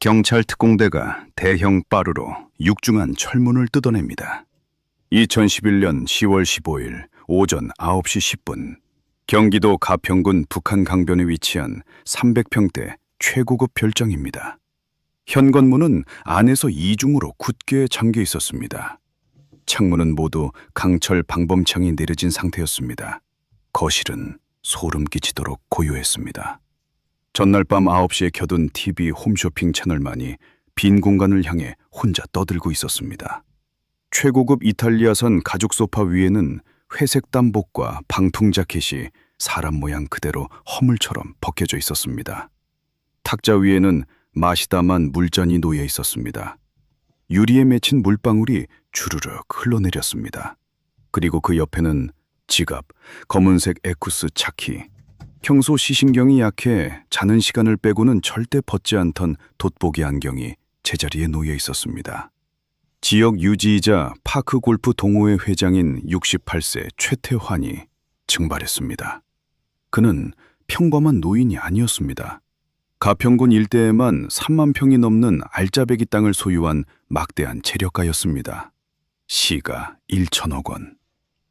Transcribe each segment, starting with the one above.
경찰 특공대가 대형 빠르로 육중한 철문을 뜯어냅니다. 2011년 10월 15일 오전 9시 10분, 경기도 가평군 북한 강변에 위치한 300평대 최고급 별장입니다. 현관문은 안에서 이중으로 굳게 잠겨 있었습니다. 창문은 모두 강철 방범창이 내려진 상태였습니다. 거실은 소름 끼치도록 고요했습니다. 전날 밤 9시에 켜둔 TV 홈쇼핑 채널만이 빈 공간을 향해 혼자 떠들고 있었습니다. 최고급 이탈리아산 가죽 소파 위에는 회색 땀복과 방풍 자켓이 사람 모양 그대로 허물처럼 벗겨져 있었습니다. 탁자 위에는 마시다만 물잔이 놓여 있었습니다. 유리에 맺힌 물방울이 주르륵 흘러내렸습니다. 그리고 그 옆에는 지갑, 검은색 에쿠스 차키, 평소 시신경이 약해 자는 시간을 빼고는 절대 벗지 않던 돋보기 안경이 제자리에 놓여 있었습니다. 지역 유지이자 파크 골프 동호회 회장인 68세 최태환이 증발했습니다. 그는 평범한 노인이 아니었습니다. 가평군 일대에만 3만 평이 넘는 알짜배기 땅을 소유한 막대한 재력가였습니다. 시가 1천억 원.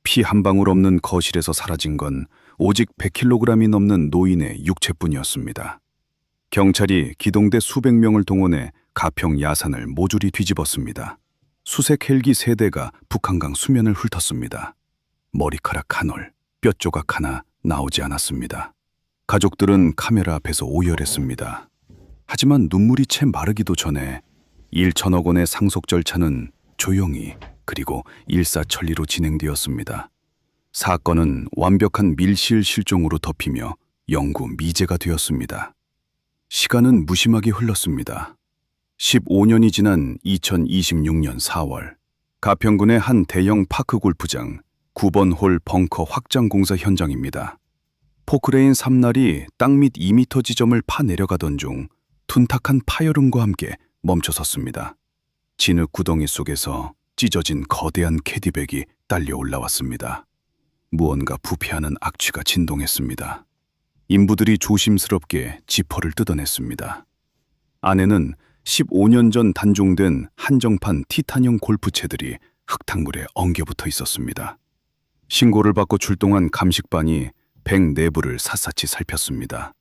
피 한 방울 없는 거실에서 사라진 건 오직 100kg이 넘는 노인의 육체뿐이었습니다. 경찰이 기동대 수백 명을 동원해 가평 야산을 모조리 뒤집었습니다. 수색 헬기 3대가 북한강 수면을 훑었습니다. 머리카락 한 올, 뼈 조각 하나 나오지 않았습니다. 가족들은 카메라 앞에서 오열했습니다. 하지만 눈물이 채 마르기도 전에 1천억 원의 상속 절차는 조용히 그리고 일사천리로 진행되었습니다. 사건은 완벽한 밀실 실종으로 덮이며 영구 미제가 되었습니다. 시간은 무심하게 흘렀습니다. 15년이 지난 2026년 4월, 가평군의 한 대형 파크 골프장 9번 홀 벙커 확장 공사 현장입니다. 포크레인 3날이 땅 밑 2m 지점을 파 내려가던 중 둔탁한 파열음과 함께 멈춰섰습니다. 진흙 구덩이 속에서 찢어진 거대한 캐디백이 딸려 올라왔습니다. 무언가 부패하는 악취가 진동했습니다. 인부들이 조심스럽게 지퍼를 뜯어냈습니다. 안에는 15년 전 단종된 한정판 티탄형 골프채들이 흙탕물에 엉겨붙어 있었습니다. 신고를 받고 출동한 감식반이 백 내부를 샅샅이 살폈습니다.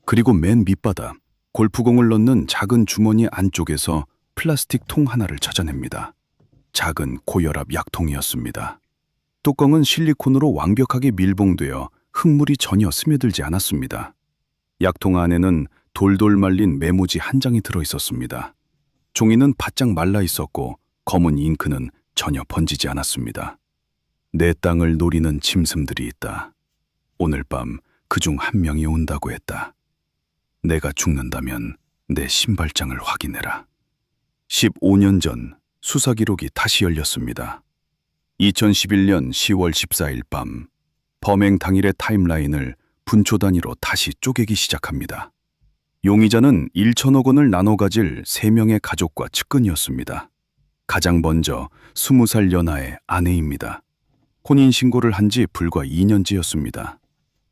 그리고 맨 밑바닥, 골프공을 넣는 작은 주머니 안쪽에서 플라스틱 통 하나를 찾아냅니다. 작은 고혈압 약통이었습니다. 뚜껑은 실리콘으로 완벽하게 밀봉되어 흙물이 전혀 스며들지 않았습니다. 약통 안에는 돌돌 말린 메모지 한 장이 들어 있었습니다. 종이는 바짝 말라 있었고 검은 잉크는 전혀 번지지 않았습니다. 내 땅을 노리는 짐승들이 있다. 오늘 밤 그중 한 명이 온다고 했다. 내가 죽는다면 내 신발장을 확인해라. 15년 전 수사 기록이 다시 열렸습니다. 2011년 10월 14일 밤, 범행 당일의 타임라인을 분초 단위로 다시 쪼개기 시작합니다. 용의자는 1천억 원을 나눠 가질 3명의 가족과 측근이었습니다. 가장 먼저 20살 연하의 아내입니다. 혼인신고를 한 지 불과 2년째였습니다.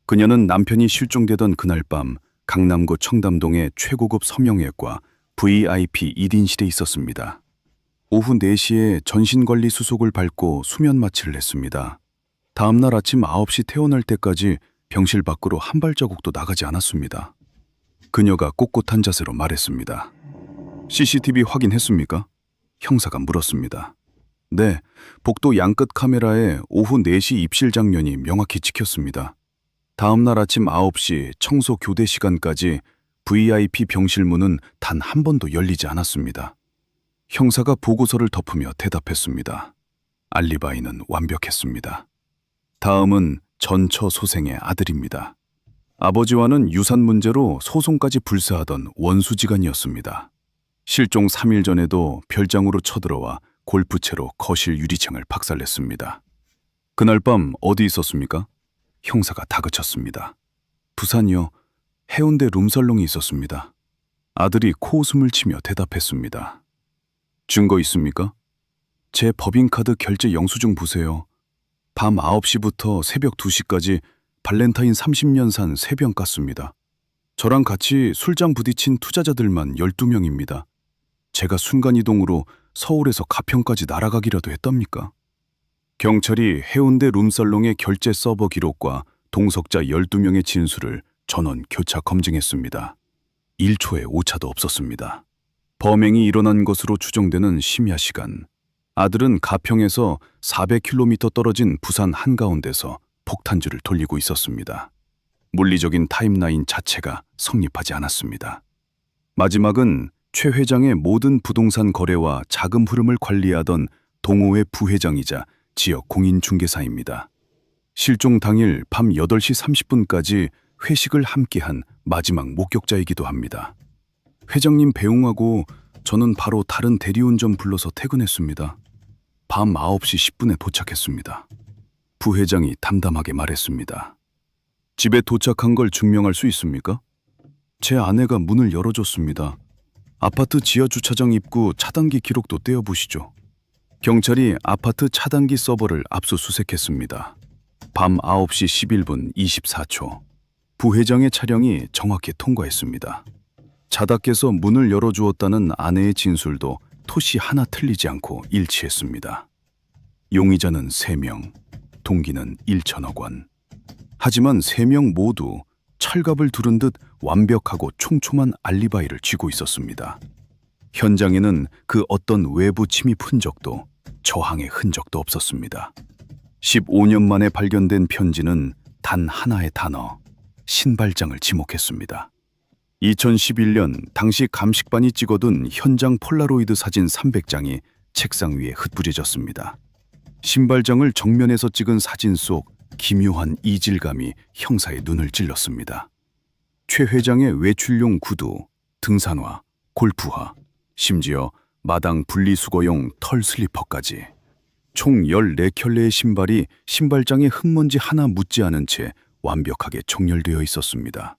그녀는 남편이 실종되던 그날 밤 강남구 청담동의 최고급 성형외과 VIP 1인실에 있었습니다. 오후 4시에 전신관리 수속을 밟고 수면 마취를 했습니다. 다음날 아침 9시 태어날 때까지 병실 밖으로 한 발자국도 나가지 않았습니다. 그녀가 꼿꼿한 자세로 말했습니다. CCTV 확인했습니까? 형사가 물었습니다. 네, 복도 양끝 카메라에 오후 4시 입실 장면이 명확히 찍혔습니다. 다음날 아침 9시 청소 교대 시간까지 VIP 병실 문은 단 한 번도 열리지 않았습니다. 형사가 보고서를 덮으며 대답했습니다. 알리바이는 완벽했습니다. 다음은 전처 소생의 아들입니다. 아버지와는 유산 문제로 소송까지 불사하던 원수지간이었습니다. 실종 3일 전에도 별장으로 쳐들어와 골프채로 거실 유리창을 박살냈습니다. 그날 밤 어디 있었습니까? 형사가 다그쳤습니다. 부산이요. 해운대 룸살롱이 있었습니다. 아들이 코웃음을 치며 대답했습니다. 증거 있습니까? 제 법인카드 결제 영수증 보세요. 밤 9시부터 새벽 2시까지 발렌타인 30년 산 3병 깠습니다. 저랑 같이 술장 부딪힌 투자자들만 12명입니다. 제가 순간이동으로 서울에서 가평까지 날아가기라도 했답니까? 경찰이 해운대 룸살롱의 결제 서버 기록과 동석자 12명의 진술을 전원 교차 검증했습니다. 1초의 오차도 없었습니다. 범행이 일어난 것으로 추정되는 심야 시간, 아들은 가평에서 400km 떨어진 부산 한가운데서 폭탄주를 돌리고 있었습니다. 물리적인 타임라인 자체가 성립하지 않았습니다. 마지막은 최 회장의 모든 부동산 거래와 자금 흐름을 관리하던 동호회 부회장이자 지역 공인중개사입니다. 실종 당일 밤 8시 30분까지 회식을 함께한 마지막 목격자이기도 합니다. 회장님 배웅하고 저는 바로 다른 대리운전 불러서 퇴근했습니다. 밤 9시 10분에 도착했습니다. 부회장이 담담하게 말했습니다. 집에 도착한 걸 증명할 수 있습니까? 제 아내가 문을 열어줬습니다. 아파트 지하주차장 입구 차단기 기록도 떼어보시죠. 경찰이 아파트 차단기 서버를 압수수색했습니다. 밤 9시 11분 24초. 부회장의 차량이 정확히 통과했습니다. 자다 깨서 문을 열어주었다는 아내의 진술도 토시 하나 틀리지 않고 일치했습니다. 용의자는 3명, 동기는 1천억 원. 하지만 3명 모두 철갑을 두른 듯 완벽하고 촘촘한 알리바이를 쥐고 있었습니다. 현장에는 그 어떤 외부 침입 흔적도 저항의 흔적도 없었습니다. 15년 만에 발견된 편지는 단 하나의 단어, 신발장을 지목했습니다. 2011년 당시 감식반이 찍어둔 현장 폴라로이드 사진 300장이 책상 위에 흩뿌려졌습니다. 신발장을 정면에서 찍은 사진 속 기묘한 이질감이 형사의 눈을 찔렀습니다. 최 회장의 외출용 구두, 등산화, 골프화, 심지어 마당 분리수거용 털 슬리퍼까지 총 14켤레의 신발이 신발장에 흙먼지 하나 묻지 않은 채 완벽하게 정렬되어 있었습니다.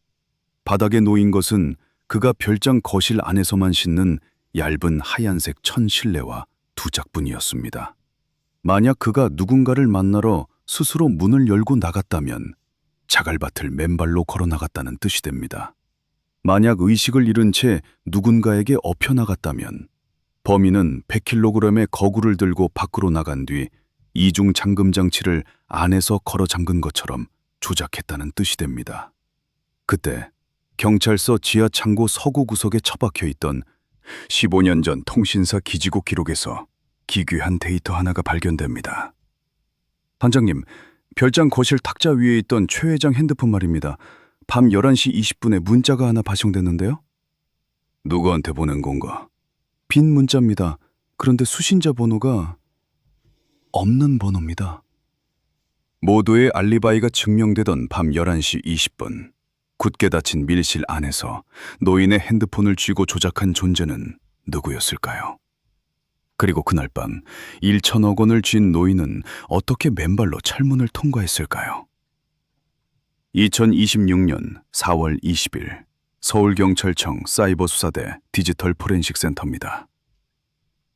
바닥에 놓인 것은 그가 별장 거실 안에서만 신는 얇은 하얀색 천 실내화 2짝뿐이었습니다. 만약 그가 누군가를 만나러 스스로 문을 열고 나갔다면 자갈밭을 맨발로 걸어 나갔다는 뜻이 됩니다. 만약 의식을 잃은 채 누군가에게 엎혀 나갔다면 범인은 100kg의 거구를 들고 밖으로 나간 뒤 이중 잠금 장치를 안에서 걸어 잠근 것처럼 조작했다는 뜻이 됩니다. 그때 경찰서 지하 창고 서구 구석에 처박혀 있던 15년 전 통신사 기지국 기록에서 기괴한 데이터 하나가 발견됩니다. 단장님, 별장 거실 탁자 위에 있던 최 회장 핸드폰 말입니다. 밤 11시 20분에 문자가 하나 발송됐는데요. 누구한테 보낸 건가? 빈 문자입니다. 그런데 수신자 번호가 없는 번호입니다. 모두의 알리바이가 증명되던 밤 11시 20분. 굳게 닫힌 밀실 안에서 노인의 핸드폰을 쥐고 조작한 존재는 누구였을까요? 그리고 그날 밤 1천억 원을 쥔 노인은 어떻게 맨발로 철문을 통과했을까요? 2026년 4월 20일 서울경찰청 사이버수사대 디지털 포렌식 센터입니다.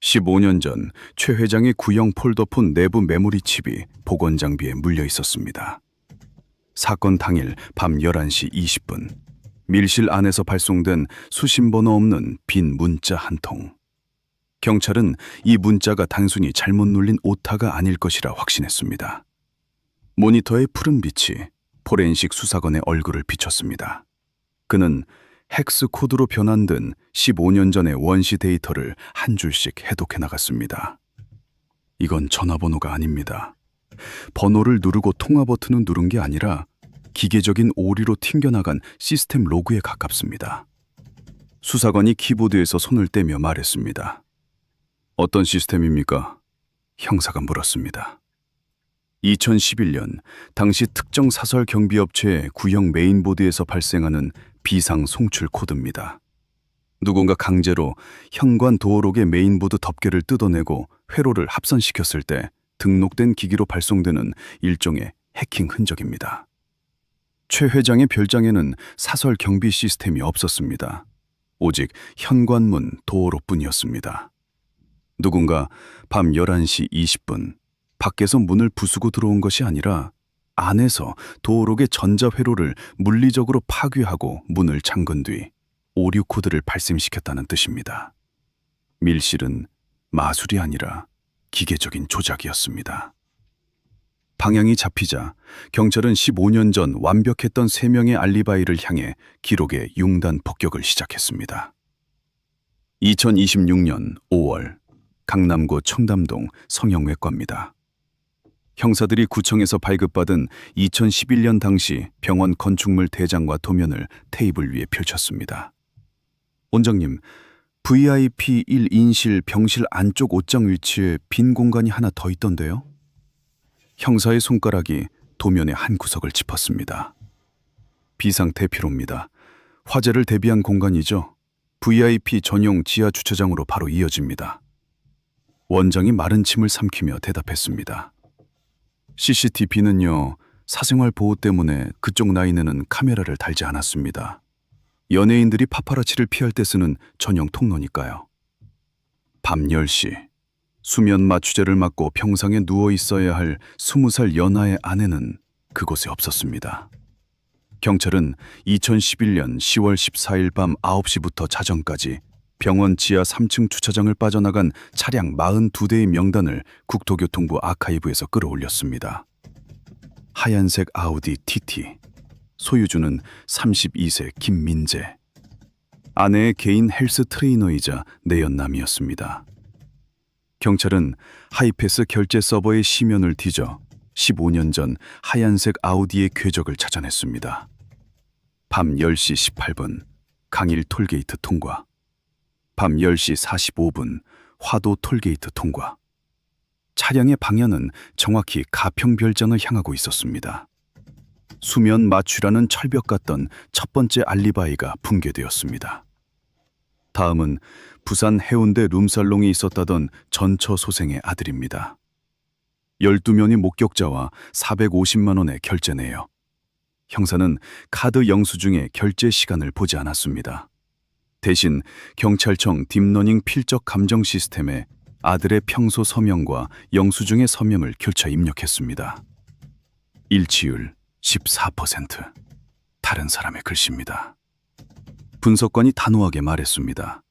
15년 전 최 회장의 구형 폴더폰 내부 메모리 칩이 보건 장비에 물려 있었습니다. 사건 당일 밤 11시 20분 밀실 안에서 발송된 수신번호 없는 빈 문자 한 통. 경찰은 이 문자가 단순히 잘못 눌린 오타가 아닐 것이라 확신했습니다. 모니터의 푸른 빛이 포렌식 수사관의 얼굴을 비췄습니다. 그는 헥스 코드로 변환된 15년 전의 원시 데이터를 한 줄씩 해독해 나갔습니다. 이건 전화번호가 아닙니다. 번호를 누르고 통화 버튼을 누른 게 아니라 기계적인 오류로 튕겨나간 시스템 로그에 가깝습니다. 수사관이 키보드에서 손을 떼며 말했습니다. 어떤 시스템입니까? 형사가 물었습니다. 2011년 당시 특정 사설 경비업체의 구형 메인보드에서 발생하는 비상 송출 코드입니다. 누군가 강제로 현관 도어록의 메인보드 덮개를 뜯어내고 회로를 합선시켰을 때 등록된 기기로 발송되는 일종의 해킹 흔적입니다. 최 회장의 별장에는 사설 경비 시스템이 없었습니다. 오직 현관문 도어록뿐이었습니다. 누군가 밤 11시 20분 밖에서 문을 부수고 들어온 것이 아니라 안에서 도어록의 전자회로를 물리적으로 파괴하고 문을 잠근 뒤 오류 코드를 발생시켰다는 뜻입니다. 밀실은 마술이 아니라 기계적인 조작이었습니다. 방향이 잡히자 경찰은 15년 전 완벽했던 3명의 알리바이를 향해 기록의 융단 폭격을 시작했습니다. 2026년 5월 강남구 청담동 성형외과입니다. 형사들이 구청에서 발급받은 2011년 당시 병원 건축물 대장과 도면을 테이블 위에 펼쳤습니다. 원장님, VIP 1인실 병실 안쪽 옷장 위치에 빈 공간이 하나 더 있던데요? 형사의 손가락이 도면의 한 구석을 짚었습니다. 비상대피로입니다. 화재를 대비한 공간이죠. VIP 전용 지하 주차장으로 바로 이어집니다. 원장이 마른 침을 삼키며 대답했습니다. CCTV는요, 사생활 보호 때문에 그쪽 라인에는 카메라를 달지 않았습니다. 연예인들이 파파라치를 피할 때 쓰는 전용 통로니까요. 밤 10시, 수면 마취제를 맞고 평상에 누워 있어야 할 20살 연하의 아내는 그곳에 없었습니다. 경찰은 2011년 10월 14일 밤 9시부터 자정까지 병원 지하 3층 주차장을 빠져나간 차량 42대의 명단을 국토교통부 아카이브에서 끌어올렸습니다. 하얀색 아우디 TT, 소유주는 32세 김민재. 아내의 개인 헬스 트레이너이자 내연남이었습니다. 경찰은 하이패스 결제 서버의 시면을 뒤져 15년 전 하얀색 아우디의 궤적을 찾아냈습니다. 밤 10시 18분 강일 톨게이트 통과. 밤 10시 45분 화도 톨게이트 통과. 차량의 방향은 정확히 가평별장을 향하고 있었습니다. 수면 마취라는 철벽 같던 첫 번째 알리바이가 붕괴되었습니다. 다음은 부산 해운대 룸살롱이 있었다던 전처 소생의 아들입니다. 12명의 목격자와 450만 원의 결제 내역. 형사는 카드 영수증의 결제 시간을 보지 않았습니다. 대신 경찰청 딥러닝 필적 감정 시스템에 아들의 평소 서명과 영수증의 서명을 교차 입력했습니다. 일치율 14%. 다른 사람의 글씨입니다. 분석관이 단호하게 말했습니다.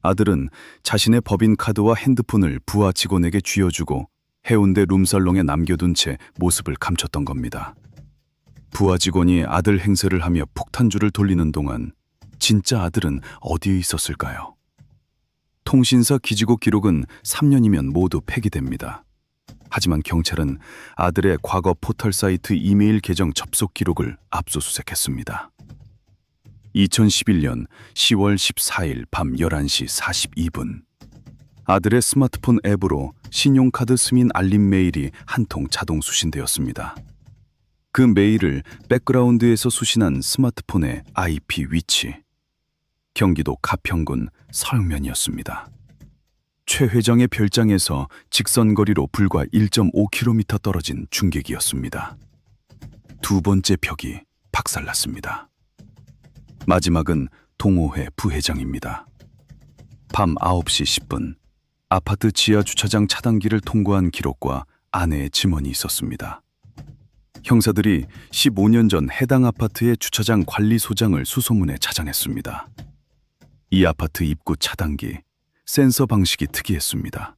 아들은 자신의 법인 카드와 핸드폰을 부하 직원에게 쥐어주고 해운대 룸살롱에 남겨둔 채 모습을 감췄던 겁니다. 부하 직원이 아들 행세를 하며 폭탄주를 돌리는 동안 진짜 아들은 어디에 있었을까요? 통신사 기지국 기록은 3년이면 모두 폐기됩니다. 하지만 경찰은 아들의 과거 포털 사이트 이메일 계정 접속 기록을 압수수색했습니다. 2011년 10월 14일 밤 11시 42분 아들의 스마트폰 앱으로 신용카드 승인 알림 메일이 한 통 자동 수신되었습니다. 그 메일을 백그라운드에서 수신한 스마트폰의 IP 위치, 경기도 가평군 서영면이었습니다. 최 회장의 별장에서 직선거리로 불과 1.5km 떨어진 중계기였습니다. 두 번째 벽이 박살났습니다. 마지막은 동호회 부회장입니다. 밤 9시 10분 아파트 지하 주차장 차단기를 통과한 기록과 아내의 증언이 있었습니다. 형사들이 15년 전 해당 아파트의 주차장 관리소장을 수소문에 차장했습니다. 이 아파트 입구 차단기, 센서 방식이 특이했습니다.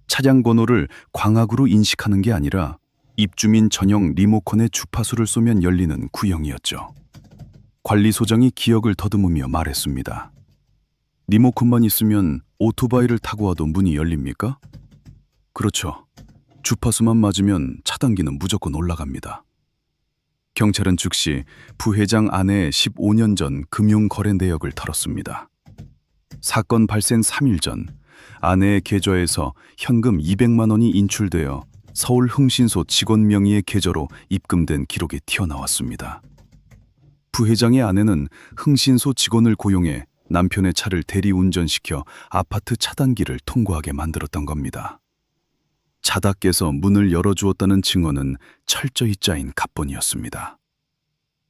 차량 번호를 광학으로 인식하는 게 아니라 입주민 전용 리모컨의 주파수를 쏘면 열리는 구형이었죠. 관리소장이 기억을 더듬으며 말했습니다. 리모컨만 있으면 오토바이를 타고 와도 문이 열립니까? 그렇죠. 주파수만 맞으면 차단기는 무조건 올라갑니다. 경찰은 즉시 부회장 아내의 15년 전 금융거래 내역을 털었습니다. 사건 발생 3일 전 아내의 계좌에서 현금 200만 원이 인출되어 서울 흥신소 직원 명의의 계좌로 입금된 기록이 튀어나왔습니다. 부회장의 아내는 흥신소 직원을 고용해 남편의 차를 대리운전시켜 아파트 차단기를 통과하게 만들었던 겁니다. 자다께서 문을 열어주었다는 증언은 철저히 짜인 갑본이었습니다.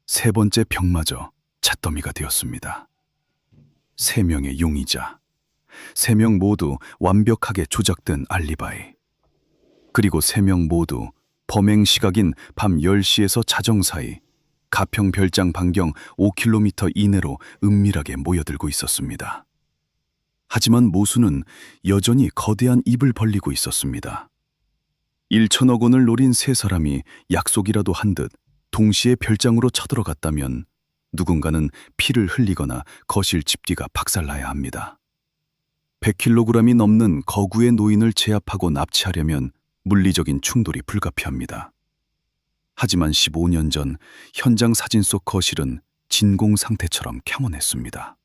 세 번째 벽마저 잿더미가 되었습니다. 3명의 용의자, 3명 모두 완벽하게 조작된 알리바이, 그리고 3명 모두 범행 시각인 밤 10시에서 자정 사이 가평 별장 반경 5km 이내로 은밀하게 모여들고 있었습니다. 하지만 모수는 여전히 거대한 입을 벌리고 있었습니다. 1천억 원을 노린 세 사람이 약속이라도 한 듯 동시에 별장으로 쳐들어갔다면 누군가는 피를 흘리거나 거실 집기가 박살나야 합니다. 100kg이 넘는 거구의 노인을 제압하고 납치하려면 물리적인 충돌이 불가피합니다. 하지만 15년 전 현장 사진 속 거실은 진공 상태처럼 캬몬했습니다.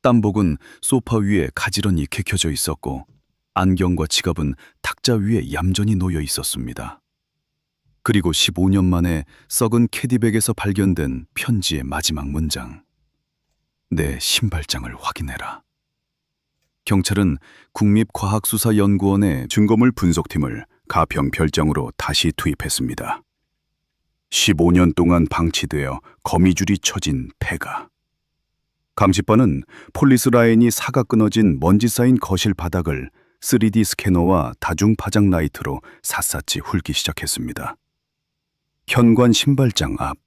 땀복은 소파 위에 가지런히 개켜져 있었고 안경과 지갑은 탁자 위에 얌전히 놓여 있었습니다. 그리고 15년 만에 썩은 캐디백에서 발견된 편지의 마지막 문장. 내 신발장을 확인해라. 경찰은 국립과학수사연구원의 증거물 분석팀을 가평 별장으로 다시 투입했습니다. 15년 동안 방치되어 거미줄이 쳐진 폐가. 감식반은 폴리스 라인이 사가 끊어진 먼지 쌓인 거실 바닥을 3D 스캐너와 다중 파장 라이트로 샅샅이 훑기 시작했습니다. 현관 신발장 앞,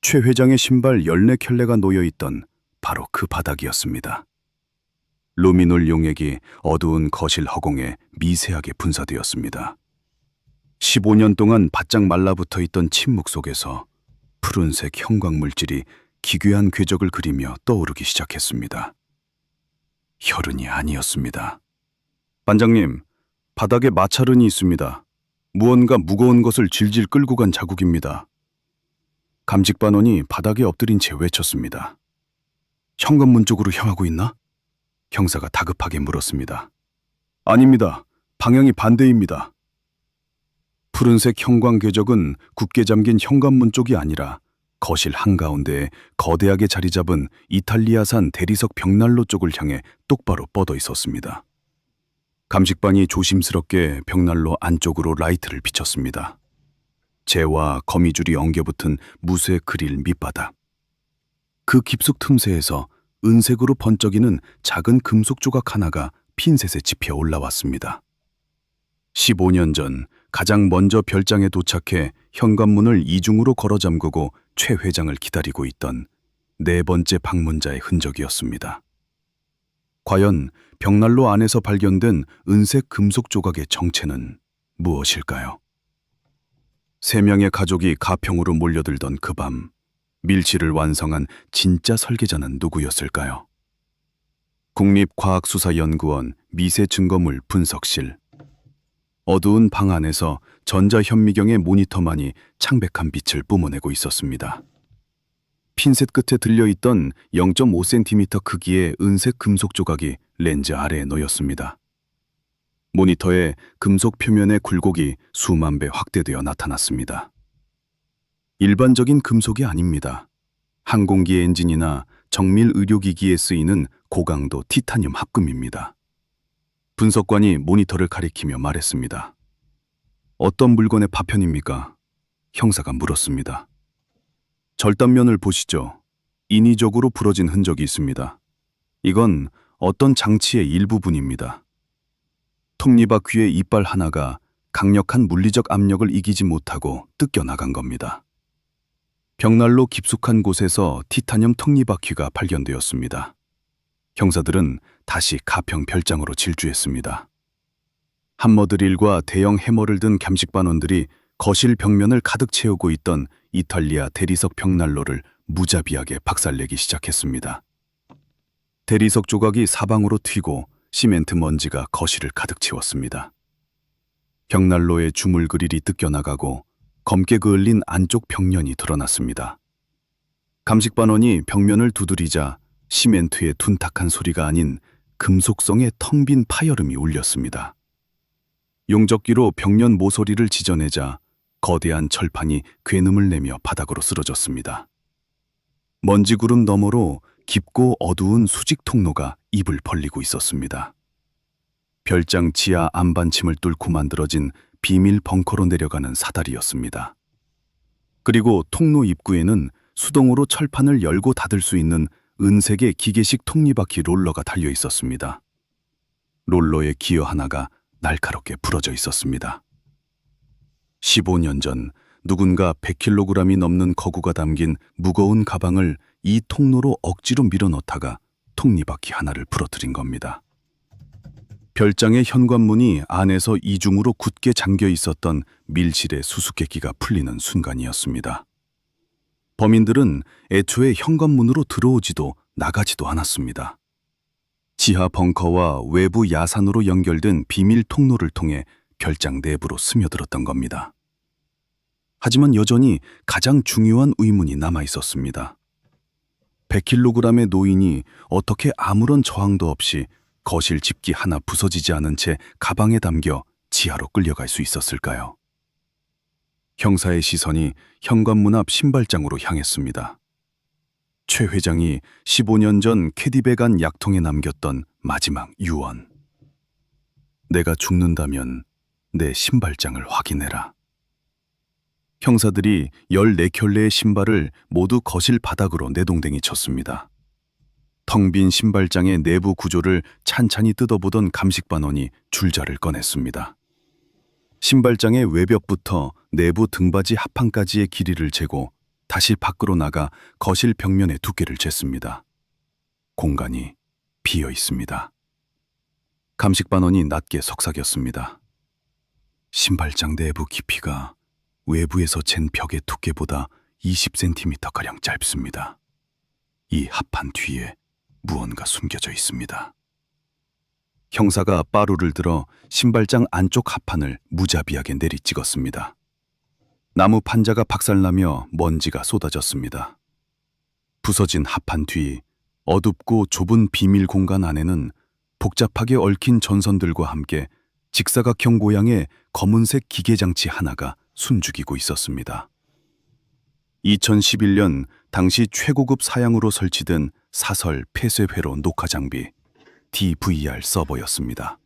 최 회장의 신발 14켤레가 놓여있던 바로 그 바닥이었습니다. 루미놀 용액이 어두운 거실 허공에 미세하게 분사되었습니다. 15년 동안 바짝 말라붙어 있던 침묵 속에서 푸른색 형광 물질이 기괴한 궤적을 그리며 떠오르기 시작했습니다. 혈흔이 아니었습니다. 반장님, 바닥에 마찰흔이 있습니다. 무언가 무거운 것을 질질 끌고 간 자국입니다. 감직반원이 바닥에 엎드린 채 외쳤습니다. 현관문 쪽으로 향하고 있나? 형사가 다급하게 물었습니다. 아닙니다. 방향이 반대입니다. 푸른색 형광 궤적은 굳게 잠긴 현관문 쪽이 아니라 거실 한가운데에 거대하게 자리 잡은 이탈리아산 대리석 벽난로 쪽을 향해 똑바로 뻗어 있었습니다. 감식반이 조심스럽게 벽난로 안쪽으로 라이트를 비췄습니다. 재와 거미줄이 엉겨붙은 무쇠 그릴 밑바닥. 그 깊숙 틈새에서 은색으로 번쩍이는 작은 금속 조각 하나가 핀셋에 집혀 올라왔습니다. 15년 전 가장 먼저 별장에 도착해 현관문을 이중으로 걸어 잠그고 최 회장을 기다리고 있던 네 번째 방문자의 흔적이었습니다. 과연 벽난로 안에서 발견된 은색 금속 조각의 정체는 무엇일까요? 3명의 가족이 가평으로 몰려들던 그 밤, 밀치를 완성한 진짜 설계자는 누구였을까요? 국립과학수사연구원 미세증거물 분석실. 어두운 방 안에서 전자현미경의 모니터만이 창백한 빛을 뿜어내고 있었습니다. 핀셋 끝에 들려있던 0.5cm 크기의 은색 금속 조각이 렌즈 아래에 놓였습니다. 모니터의 금속 표면의 굴곡이 수만 배 확대되어 나타났습니다. 일반적인 금속이 아닙니다. 항공기 엔진이나 정밀 의료기기에 쓰이는 고강도 티타늄 합금입니다. 분석관이 모니터를 가리키며 말했습니다. 어떤 물건의 파편입니까? 형사가 물었습니다. 절단면을 보시죠. 인위적으로 부러진 흔적이 있습니다. 이건 어떤 장치의 일부분입니다. 톱니바퀴의 이빨 하나가 강력한 물리적 압력을 이기지 못하고 뜯겨나간 겁니다. 벽난로 깊숙한 곳에서 티타늄 톱니바퀴가 발견되었습니다. 형사들은 다시 가평 별장으로 질주했습니다. 함머드릴과 대형 해머를 든 감식반원들이 거실 벽면을 가득 채우고 있던 이탈리아 대리석 벽난로를 무자비하게 박살내기 시작했습니다. 대리석 조각이 사방으로 튀고 시멘트 먼지가 거실을 가득 채웠습니다. 벽난로의 주물 그릴이 뜯겨나가고 검게 그을린 안쪽 벽면이 드러났습니다. 감식반원이 벽면을 두드리자 시멘트의 둔탁한 소리가 아닌 금속성의 텅 빈 파열음이 울렸습니다. 용접기로 벽면 모서리를 지져내자 거대한 철판이 괴음을 내며 바닥으로 쓰러졌습니다. 먼지구름 너머로 깊고 어두운 수직 통로가 입을 벌리고 있었습니다. 별장 지하 안반침을 뚫고 만들어진 비밀 벙커로 내려가는 사다리였습니다. 그리고 통로 입구에는 수동으로 철판을 열고 닫을 수 있는 은색의 기계식 톱니바퀴 롤러가 달려 있었습니다. 롤러의 기어 하나가 날카롭게 부러져 있었습니다. 15년 전 누군가 100kg이 넘는 거구가 담긴 무거운 가방을 이 통로로 억지로 밀어넣다가 톱니바퀴 하나를 부러뜨린 겁니다. 별장의 현관문이 안에서 이중으로 굳게 잠겨 있었던 밀실의 수수께끼가 풀리는 순간이었습니다. 범인들은 애초에 현관문으로 들어오지도 나가지도 않았습니다. 지하 벙커와 외부 야산으로 연결된 비밀 통로를 통해 별장 내부로 스며들었던 겁니다. 하지만 여전히 가장 중요한 의문이 남아 있었습니다. 100kg의 노인이 어떻게 아무런 저항도 없이 거실 집기 하나 부서지지 않은 채 가방에 담겨 지하로 끌려갈 수 있었을까요? 형사의 시선이 현관문 앞 신발장으로 향했습니다. 최 회장이 15년 전 캐디백 안 약통에 남겼던 마지막 유언. 내가 죽는다면 내 신발장을 확인해라. 형사들이 14켤레의 신발을 모두 거실 바닥으로 내동댕이 쳤습니다. 텅 빈 신발장의 내부 구조를 찬찬히 뜯어보던 감식반원이 줄자를 꺼냈습니다. 신발장의 외벽부터 내부 등받이 하판까지의 길이를 재고 다시 밖으로 나가 거실 벽면의 두께를 쟀습니다. 공간이 비어 있습니다. 감식반원이 낮게 속삭였습니다. 신발장 내부 깊이가 외부에서 잰 벽의 두께보다 20cm가량 짧습니다. 이 합판 뒤에 무언가 숨겨져 있습니다. 형사가 빠루를 들어 신발장 안쪽 합판을 무자비하게 내리찍었습니다. 나무 판자가 박살나며 먼지가 쏟아졌습니다. 부서진 합판 뒤 어둡고 좁은 비밀 공간 안에는 복잡하게 얽힌 전선들과 함께 직사각형 모양의 검은색 기계장치 하나가 숨죽이고 있었습니다. 2011년 당시 최고급 사양으로 설치된 사설 폐쇄회로 녹화 장비 DVR 서버였습니다.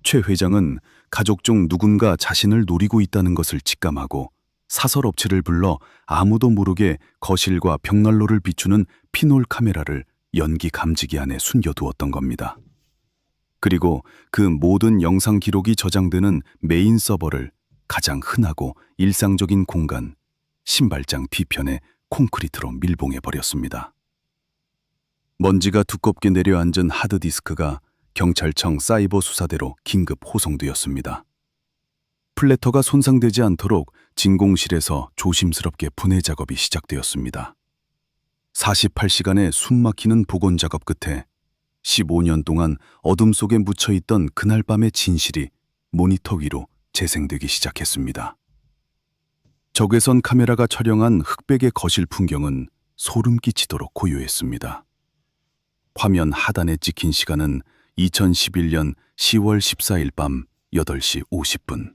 최 회장은 가족 중 누군가 자신을 노리고 있다는 것을 직감하고 사설 업체를 불러 아무도 모르게 거실과 벽난로를 비추는 피놀 카메라를 연기 감지기 안에 숨겨두었던 겁니다. 그리고 그 모든 영상 기록이 저장되는 메인 서버를 가장 흔하고 일상적인 공간, 신발장 뒤편에 콘크리트로 밀봉해버렸습니다. 먼지가 두껍게 내려앉은 하드디스크가 경찰청 사이버 수사대로 긴급 호송되었습니다. 플래터가 손상되지 않도록 진공실에서 조심스럽게 분해 작업이 시작되었습니다. 48시간의 숨막히는 복원 작업 끝에 15년 동안 어둠 속에 묻혀있던 그날 밤의 진실이 모니터 위로 재생되기 시작했습니다. 적외선 카메라가 촬영한 흑백의 거실 풍경은 소름 끼치도록 고요했습니다. 화면 하단에 찍힌 시간은 2011년 10월 14일 밤 8시 50분.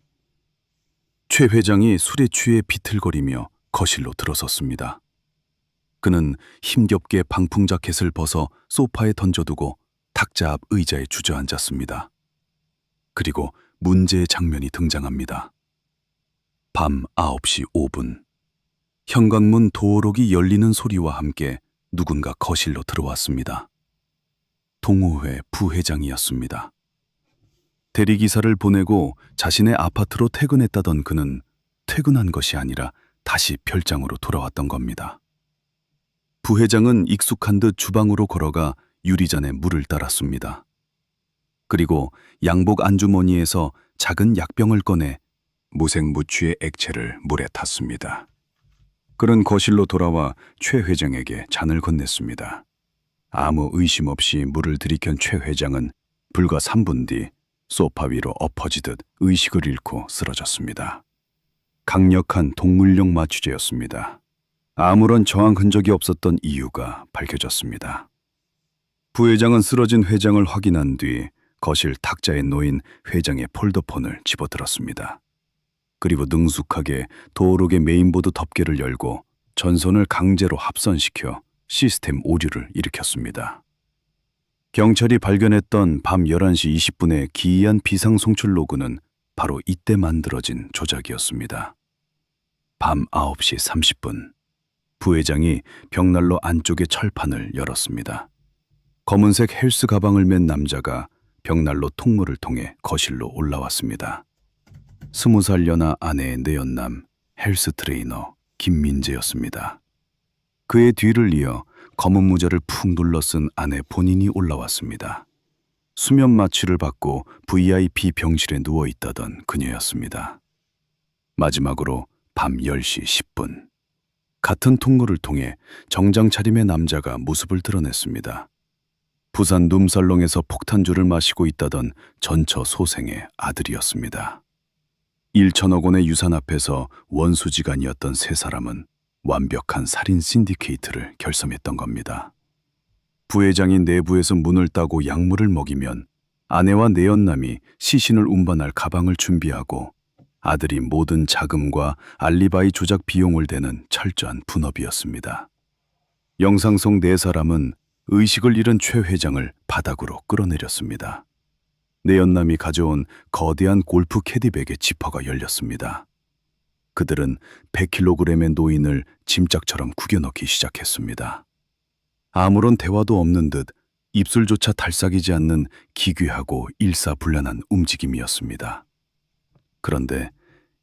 최 회장이 술에 취해 비틀거리며 거실로 들어섰습니다. 그는 힘겹게 방풍 자켓을 벗어 소파에 던져두고 탁자 앞 의자에 주저앉았습니다. 그리고 문제의 장면이 등장합니다. 밤 9시 5분. 현관문 도어록이 열리는 소리와 함께 누군가 거실로 들어왔습니다. 동호회 부회장이었습니다. 대리기사를 보내고 자신의 아파트로 퇴근했다던 그는 퇴근한 것이 아니라 다시 별장으로 돌아왔던 겁니다. 부회장은 익숙한 듯 주방으로 걸어가 유리잔에 물을 따랐습니다. 그리고 양복 안주머니에서 작은 약병을 꺼내 무색무취의 액체를 물에 탔습니다. 그는 거실로 돌아와 최 회장에게 잔을 건넸습니다. 아무 의심 없이 물을 들이켠 최 회장은 불과 3분 뒤 소파 위로 엎어지듯 의식을 잃고 쓰러졌습니다. 강력한 동물력 마취제였습니다. 아무런 저항 흔적이 없었던 이유가 밝혀졌습니다. 부회장은 쓰러진 회장을 확인한 뒤 거실 탁자에 놓인 회장의 폴더폰을 집어들었습니다. 그리고 능숙하게 도어록의 메인보드 덮개를 열고 전선을 강제로 합선시켜 시스템 오류를 일으켰습니다. 경찰이 발견했던 밤 11시 20분의 기이한 비상 송출 로그는 바로 이때 만들어진 조작이었습니다. 밤 9시 30분, 부회장이 벽난로 안쪽의 철판을 열었습니다. 검은색 헬스 가방을 맨 남자가 벽난로 통로를 통해 거실로 올라왔습니다. 20살 연하 아내의 내연남 헬스 트레이너 김민재였습니다. 그의 뒤를 이어 검은 모자를 푹 눌러쓴 아내 본인이 올라왔습니다. 수면 마취를 받고 VIP 병실에 누워 있다던 그녀였습니다. 마지막으로 밤 10시 10분. 같은 통로를 통해 정장 차림의 남자가 모습을 드러냈습니다. 부산 룸살롱에서 폭탄주를 마시고 있다던 전처 소생의 아들이었습니다. 1천억 원의 유산 앞에서 원수지간이었던 세 사람은 완벽한 살인 신디케이트를 결성했던 겁니다. 부회장이 내부에서 문을 따고 약물을 먹이면 아내와 내연남이 시신을 운반할 가방을 준비하고 아들이 모든 자금과 알리바이 조작 비용을 대는 철저한 분업이었습니다. 영상 속 네 사람은 의식을 잃은 최 회장을 바닥으로 끌어내렸습니다. 내연남이 가져온 거대한 골프 캐디백의 지퍼가 열렸습니다. 그들은 100kg의 노인을 짐짝처럼 구겨넣기 시작했습니다. 아무런 대화도 없는 듯 입술조차 달싹이지 않는 기괴하고 일사불란한 움직임이었습니다. 그런데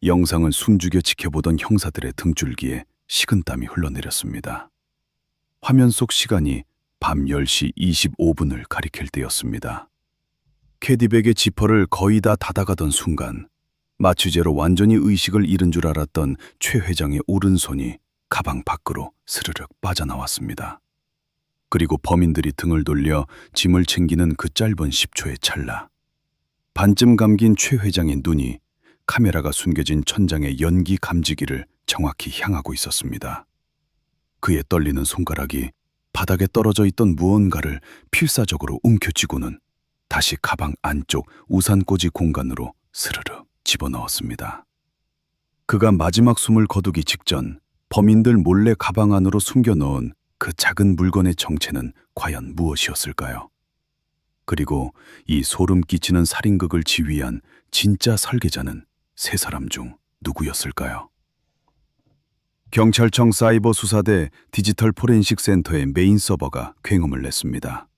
영상을 숨죽여 지켜보던 형사들의 등줄기에 식은땀이 흘러내렸습니다. 화면 속 시간이 밤 10시 25분을 가리킬 때였습니다. 캐디백의 지퍼를 거의 다 닫아가던 순간 마취제로 완전히 의식을 잃은 줄 알았던 최 회장의 오른손이 가방 밖으로 스르륵 빠져나왔습니다. 그리고 범인들이 등을 돌려 짐을 챙기는 그 짧은 10초의 찰나, 반쯤 감긴 최 회장의 눈이 카메라가 숨겨진 천장의 연기 감지기를 정확히 향하고 있었습니다. 그의 떨리는 손가락이 바닥에 떨어져 있던 무언가를 필사적으로 움켜쥐고는 다시 가방 안쪽 우산꽂이 공간으로 스르르 집어넣었습니다. 그가 마지막 숨을 거두기 직전 범인들 몰래 가방 안으로 숨겨놓은 그 작은 물건의 정체는 과연 무엇이었을까요? 그리고 이 소름 끼치는 살인극을 지휘한 진짜 설계자는 세 사람 중 누구였을까요? 경찰청 사이버 수사대 디지털 포렌식 센터의 메인 서버가 굉음을 냈습니다.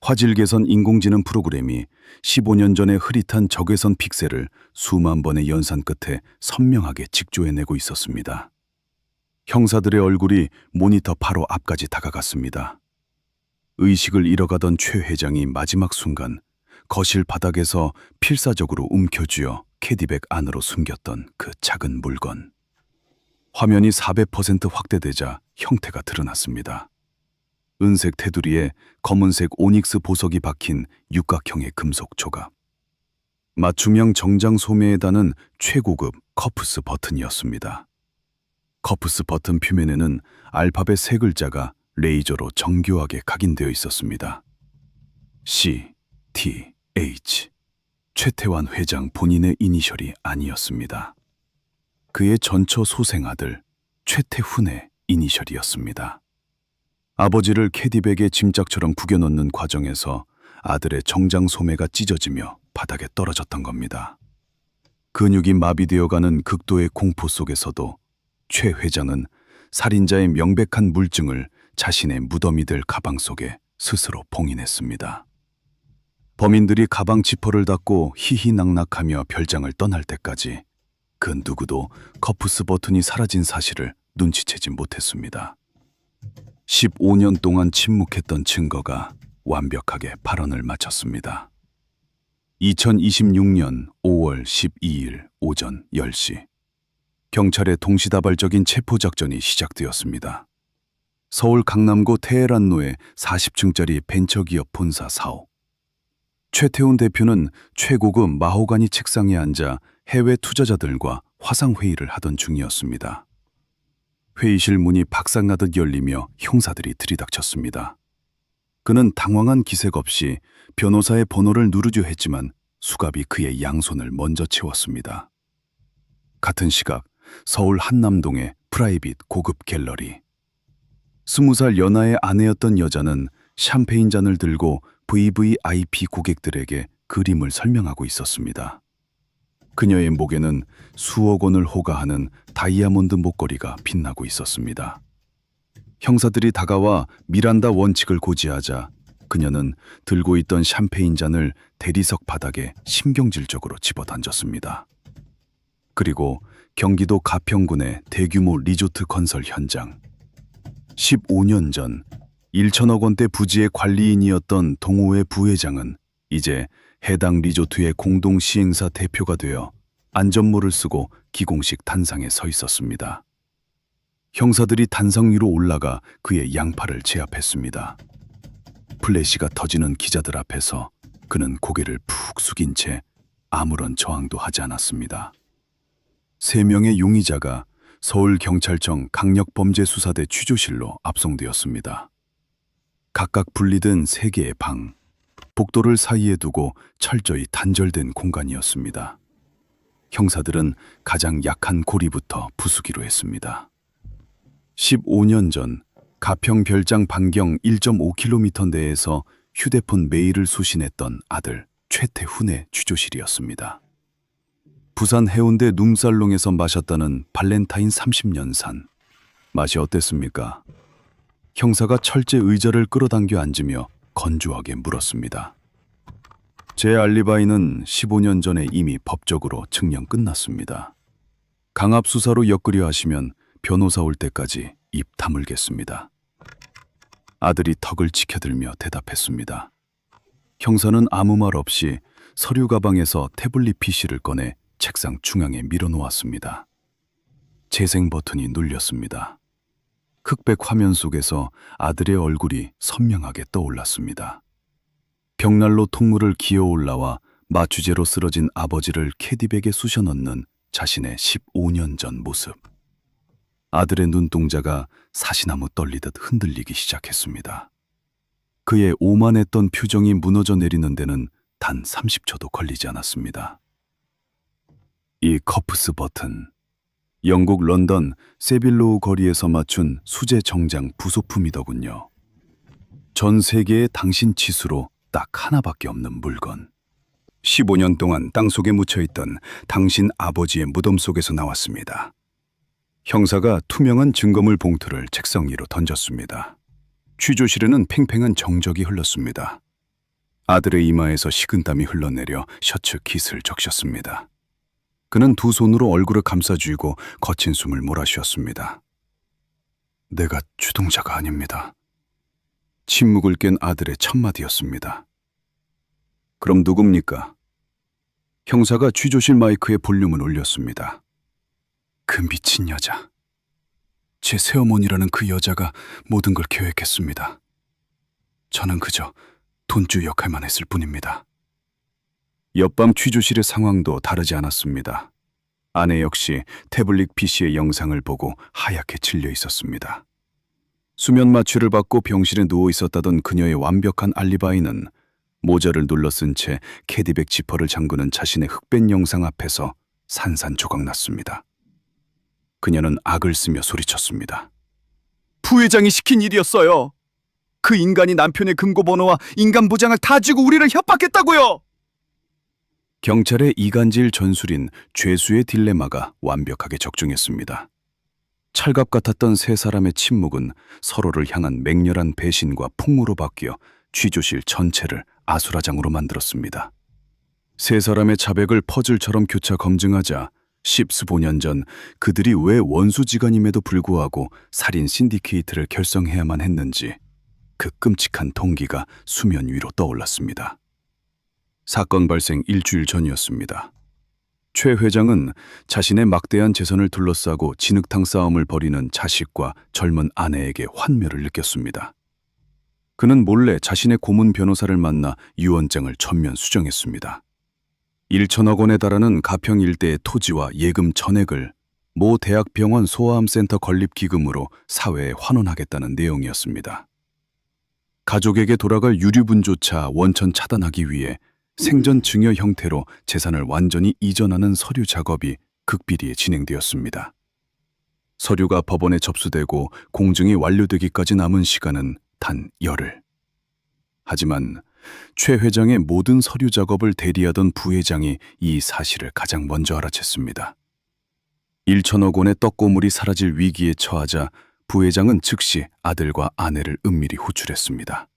화질 개선 인공지능 프로그램이 15년 전의 흐릿한 적외선 픽셀을 수만 번의 연산 끝에 선명하게 직조해내고 있었습니다. 형사들의 얼굴이 모니터 바로 앞까지 다가갔습니다. 의식을 잃어가던 최 회장이 마지막 순간 거실 바닥에서 필사적으로 움켜쥐어 캐디백 안으로 숨겼던 그 작은 물건. 화면이 400% 확대되자 형태가 드러났습니다. 은색 테두리에 검은색 오닉스 보석이 박힌 육각형의 금속 조각. 맞춤형 정장 소매에 다는 최고급 커프스 버튼이었습니다. 커프스 버튼 표면에는 알파벳 세 글자가 레이저로 정교하게 각인되어 있었습니다. C, T, H. 최태환 회장 본인의 이니셜이 아니었습니다. 그의 전처 소생 아들 최태훈의 이니셜이었습니다. 아버지를 캐디백에 짐짝처럼 구겨넣는 과정에서 아들의 정장 소매가 찢어지며 바닥에 떨어졌던 겁니다. 근육이 마비되어가는 극도의 공포 속에서도 최 회장은 살인자의 명백한 물증을 자신의 무덤이 될 가방 속에 스스로 봉인했습니다. 범인들이 가방 지퍼를 닫고 희희낙낙하며 별장을 떠날 때까지 그 누구도 커프스 버튼이 사라진 사실을 눈치채지 못했습니다. 15년 동안 침묵했던 증거가 완벽하게 발언을 마쳤습니다. 2026년 5월 12일 오전 10시. 경찰의 동시다발적인 체포작전이 시작되었습니다. 서울 강남구 테헤란로의 40층짜리 벤처기업 본사 사옥. 최태훈 대표는 최고급 마호가니 책상에 앉아 해외 투자자들과 화상회의를 하던 중이었습니다. 회의실 문이 박살나듯 열리며 형사들이 들이닥쳤습니다. 그는 당황한 기색 없이 변호사의 번호를 누르려 했지만 수갑이 그의 양손을 먼저 채웠습니다. 같은 시각 서울 한남동의 프라이빗 고급 갤러리. 20살 연하의 아내였던 여자는 샴페인 잔을 들고 VVIP 고객들에게 그림을 설명하고 있었습니다. 그녀의 목에는 수억 원을 호가하는 다이아몬드 목걸이가 빛나고 있었습니다. 형사들이 다가와 미란다 원칙을 고지하자 그녀는 들고 있던 샴페인 잔을 대리석 바닥에 심경질적으로 집어던졌습니다. 그리고 경기도 가평군의 대규모 리조트 건설 현장. 15년 전 1천억 원대 부지의 관리인이었던 동호회 부회장은 이제 해당 리조트의 공동 시행사 대표가 되어 안전모를 쓰고 기공식 단상에 서 있었습니다. 형사들이 단상 위로 올라가 그의 양팔을 제압했습니다. 플래시가 터지는 기자들 앞에서 그는 고개를 푹 숙인 채 아무런 저항도 하지 않았습니다. 3명의 용의자가 서울경찰청 강력범죄수사대 취조실로 압송되었습니다. 각각 분리된 3개의 방, 복도를 사이에 두고 철저히 단절된 공간이었습니다. 형사들은 가장 약한 고리부터 부수기로 했습니다. 15년 전 가평 별장 반경 1.5km 내에서 휴대폰 메일을 수신했던 아들 최태훈의 취조실이었습니다. 부산 해운대 룸살롱에서 마셨다는 발렌타인 30년산. 맛이 어땠습니까? 형사가 철제 의자를 끌어당겨 앉으며 건조하게 물었습니다. 제 알리바이는 15년 전에 이미 법적으로 증명 끝났습니다. 강압수사로 엮으려 하시면 변호사 올 때까지 입 다물겠습니다. 아들이 턱을 치켜들며 대답했습니다. 형사는 아무 말 없이 서류 가방에서 태블릿 PC를 꺼내 책상 중앙에 밀어놓았습니다. 재생 버튼이 눌렸습니다. 흑백 화면 속에서 아들의 얼굴이 선명하게 떠올랐습니다. 벽난로 통물을 기어 올라와 마취제로 쓰러진 아버지를 캐디백에 쑤셔 넣는 자신의 15년 전 모습. 아들의 눈동자가 사시나무 떨리듯 흔들리기 시작했습니다. 그의 오만했던 표정이 무너져 내리는 데는 단 30초도 걸리지 않았습니다. 이 커프스 버튼, 영국 런던 세빌로우 거리에서 맞춘 수제 정장 부속품이더군요. 전 세계의 당신 치수로 딱 하나밖에 없는 물건. 15년 동안 땅속에 묻혀있던 당신 아버지의 무덤 속에서 나왔습니다. 형사가 투명한 증거물 봉투를 책상 위로 던졌습니다. 취조실에는 팽팽한 정적이 흘렀습니다. 아들의 이마에서 식은땀이 흘러내려 셔츠 깃을 적셨습니다. 그는 두 손으로 얼굴을 감싸 쥐고 거친 숨을 몰아쉬었습니다. 내가 주동자가 아닙니다. 침묵을 깬 아들의 첫마디였습니다. 그럼 누굽니까? 형사가 취조실 마이크의 볼륨을 올렸습니다. 그 미친 여자. 제 새어머니라는 그 여자가 모든 걸 계획했습니다. 저는 그저 돈주 역할만 했을 뿐입니다. 옆방 취조실의 상황도 다르지 않았습니다. 아내 역시 태블릿 PC의 영상을 보고 하얗게 질려 있었습니다. 수면 마취를 받고 병실에 누워 있었다던 그녀의 완벽한 알리바이는 모자를 눌러 쓴 채 캐디백 지퍼를 잠그는 자신의 흑백 영상 앞에서 산산조각났습니다. 그녀는 악을 쓰며 소리쳤습니다. 부회장이 시킨 일이었어요. 그 인간이 남편의 금고번호와 인간 보장을 다 쥐고 우리를 협박했다고요. 경찰의 이간질 전술인 죄수의 딜레마가 완벽하게 적중했습니다. 찰갑 같았던 세 사람의 침묵은 서로를 향한 맹렬한 배신과 풍모로 바뀌어 취조실 전체를 아수라장으로 만들었습니다. 세 사람의 자백을 퍼즐처럼 교차 검증하자 15년 전 그들이 왜 원수지간임에도 불구하고 살인 신디케이트를 결성해야만 했는지 그 끔찍한 동기가 수면 위로 떠올랐습니다. 사건 발생 일주일 전이었습니다. 최 회장은 자신의 막대한 재산을 둘러싸고 진흙탕 싸움을 벌이는 자식과 젊은 아내에게 환멸을 느꼈습니다. 그는 몰래 자신의 고문 변호사를 만나 유언장을 전면 수정했습니다. 1천억 원에 달하는 가평 일대의 토지와 예금 전액을 모 대학병원 소아암센터 건립기금으로 사회에 환원하겠다는 내용이었습니다. 가족에게 돌아갈 유류분조차 원천 차단하기 위해 생전 증여 형태로 재산을 완전히 이전하는 서류 작업이 극비리에 진행되었습니다. 서류가 법원에 접수되고 공증이 완료되기까지 남은 시간은 단 열흘. 하지만 최 회장의 모든 서류 작업을 대리하던 부회장이 이 사실을 가장 먼저 알아챘습니다. 1천억 원의 떡고물이 사라질 위기에 처하자 부회장은 즉시 아들과 아내를 은밀히 호출했습니다.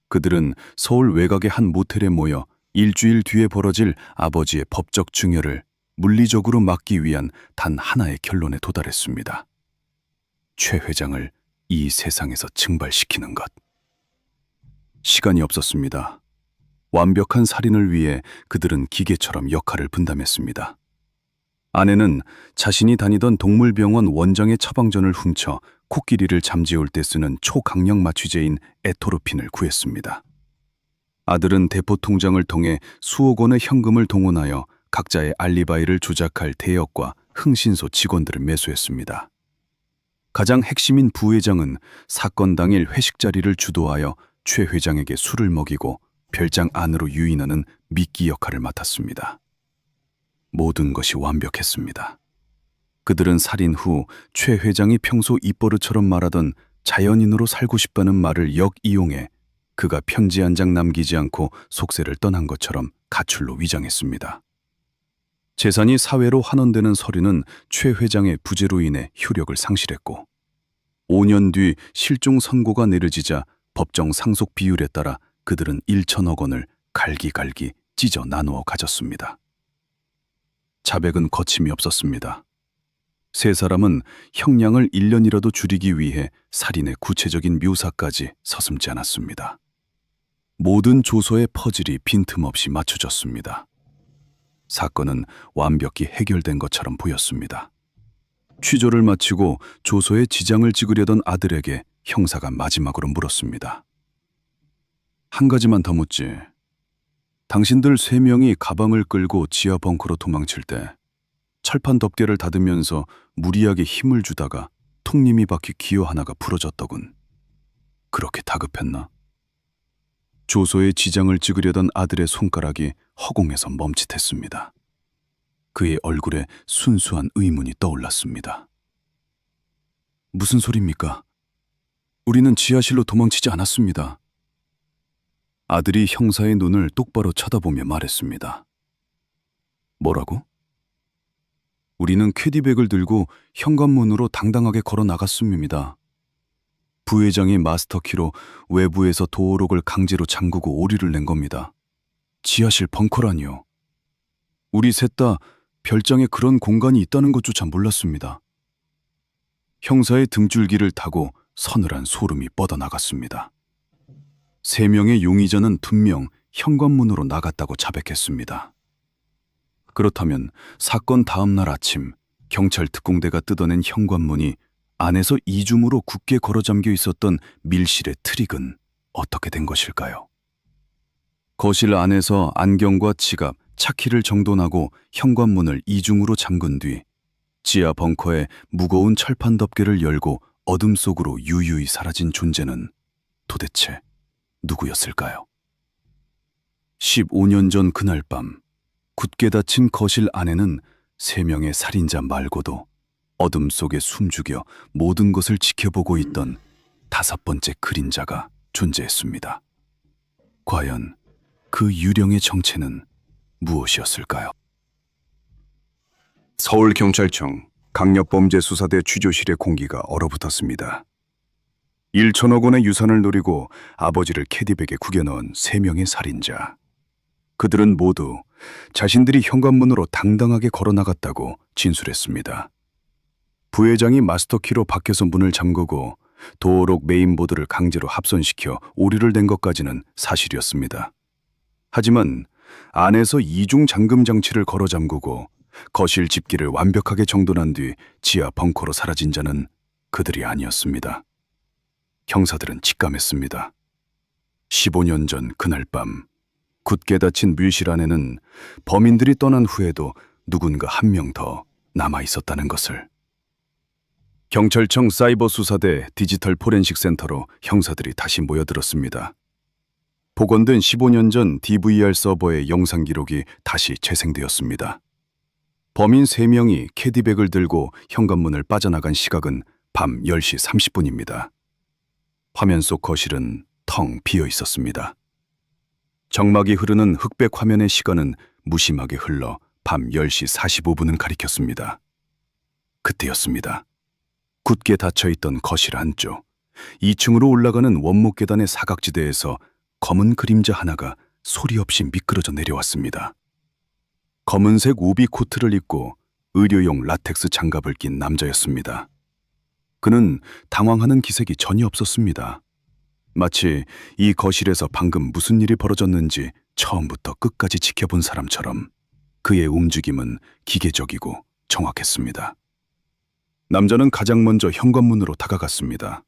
그들은 서울 외곽의 한 모텔에 모여 일주일 뒤에 벌어질 아버지의 법적 증여를 물리적으로 막기 위한 단 하나의 결론에 도달했습니다. 최 회장을 이 세상에서 증발시키는 것. 시간이 없었습니다. 완벽한 살인을 위해 그들은 기계처럼 역할을 분담했습니다. 아내는 자신이 다니던 동물병원 원장의 처방전을 훔쳐 코끼리를 잠재울 때 쓰는 초강력 마취제인 에토르핀을 구했습니다. 아들은 대포 통장을 통해 수억 원의 현금을 동원하여 각자의 알리바이를 조작할 대역과 흥신소 직원들을 매수했습니다. 가장 핵심인 부회장은 사건 당일 회식 자리를 주도하여 최 회장에게 술을 먹이고 별장 안으로 유인하는 미끼 역할을 맡았습니다. 모든 것이 완벽했습니다. 그들은 살인 후 최 회장이 평소 입버릇처럼 말하던 자연인으로 살고 싶다는 말을 역이용해 그가 편지 한 장 남기지 않고 속세를 떠난 것처럼 가출로 위장했습니다. 재산이 사회로 환원되는 서류는 최 회장의 부재로 인해 효력을 상실했고 5년 뒤 실종 선고가 내려지자 법정 상속 비율에 따라 그들은 1천억 원을 갈기갈기 찢어 나누어 가졌습니다. 자백은 거침이 없었습니다. 세 사람은 형량을 1년이라도 줄이기 위해 살인의 구체적인 묘사까지 서슴지 않았습니다. 모든 조서의 퍼즐이 빈틈없이 맞춰졌습니다. 사건은 완벽히 해결된 것처럼 보였습니다. 취조를 마치고 조서에 지장을 찍으려던 아들에게 형사가 마지막으로 물었습니다. 한 가지만 더 묻지. 당신들 3명이 가방을 끌고 지하 벙커로 도망칠 때 철판 덮개를 닫으면서 무리하게 힘을 주다가 톱님이 박힌 기어 하나가 부러졌더군. 그렇게 다급했나? 조소에 지장을 찍으려던 아들의 손가락이 허공에서 멈칫했습니다. 그의 얼굴에 순수한 의문이 떠올랐습니다. 무슨 소리입니까? 우리는 지하실로 도망치지 않았습니다. 아들이 형사의 눈을 똑바로 쳐다보며 말했습니다. 뭐라고? 우리는 캐디백을 들고 현관문으로 당당하게 걸어 나갔음입니다. 부회장이 마스터키로 외부에서 도어록을 강제로 잠그고 오리를 낸 겁니다. 지하실 벙커라니요. 우리 셋 다 별장에 그런 공간이 있다는 것조차 몰랐습니다. 형사의 등줄기를 타고 서늘한 소름이 뻗어나갔습니다. 3명의 용의자는 분명 현관문으로 나갔다고 자백했습니다. 그렇다면 사건 다음 날 아침 경찰 특공대가 뜯어낸 현관문이 안에서 이중으로 굳게 걸어 잠겨 있었던 밀실의 트릭은 어떻게 된 것일까요? 거실 안에서 안경과 지갑, 차키를 정돈하고 현관문을 이중으로 잠근 뒤 지하 벙커에 무거운 철판 덮개를 열고 어둠 속으로 유유히 사라진 존재는 도대체 누구였을까요? 15년 전 그날 밤 굳게 닫힌 거실 안에는 3명의 살인자 말고도 어둠 속에 숨죽여 모든 것을 지켜보고 있던 5번째 그림자가 존재했습니다. 과연 그 유령의 정체는 무엇이었을까요? 서울경찰청 강력범죄수사대 취조실의 공기가 얼어붙었습니다. 1천억 원의 유산을 노리고 아버지를 캐디백에 구겨넣은 3명의 살인자. 그들은 모두 자신들이 현관문으로 당당하게 걸어나갔다고 진술했습니다. 부회장이 마스터키로 밖에서 문을 잠그고 도어록 메인보드를 강제로 합선시켜 오류를 낸 것까지는 사실이었습니다. 하지만 안에서 이중 잠금 장치를 걸어 잠그고 거실 집기를 완벽하게 정돈한 뒤 지하 벙커로 사라진 자는 그들이 아니었습니다. 형사들은 직감했습니다. 15년 전 그날 밤 굳게 닫힌 밀실 안에는 범인들이 떠난 후에도 누군가 한 명 더 남아 있었다는 것을. 경찰청 사이버수사대 디지털 포렌식 센터로 형사들이 다시 모여들었습니다. 복원된 15년 전 DVR 서버의 영상 기록이 다시 재생되었습니다. 범인 3명이 캐디백을 들고 현관문을 빠져나간 시각은 밤 10시 30분입니다. 화면 속 거실은 텅 비어 있었습니다. 정막이 흐르는 흑백 화면의 시간은 무심하게 흘러 밤 10시 45분을 가리켰습니다. 그때였습니다. 굳게 닫혀있던 거실 안쪽 2층으로 올라가는 원목 계단의 사각지대에서 검은 그림자 하나가 소리 없이 미끄러져 내려왔습니다. 검은색 우비 코트를 입고 의료용 라텍스 장갑을 낀 남자였습니다. 그는 당황하는 기색이 전혀 없었습니다. 마치 이 거실에서 방금 무슨 일이 벌어졌는지 처음부터 끝까지 지켜본 사람처럼 그의 움직임은 기계적이고 정확했습니다. 남자는 가장 먼저 현관문으로 다가갔습니다.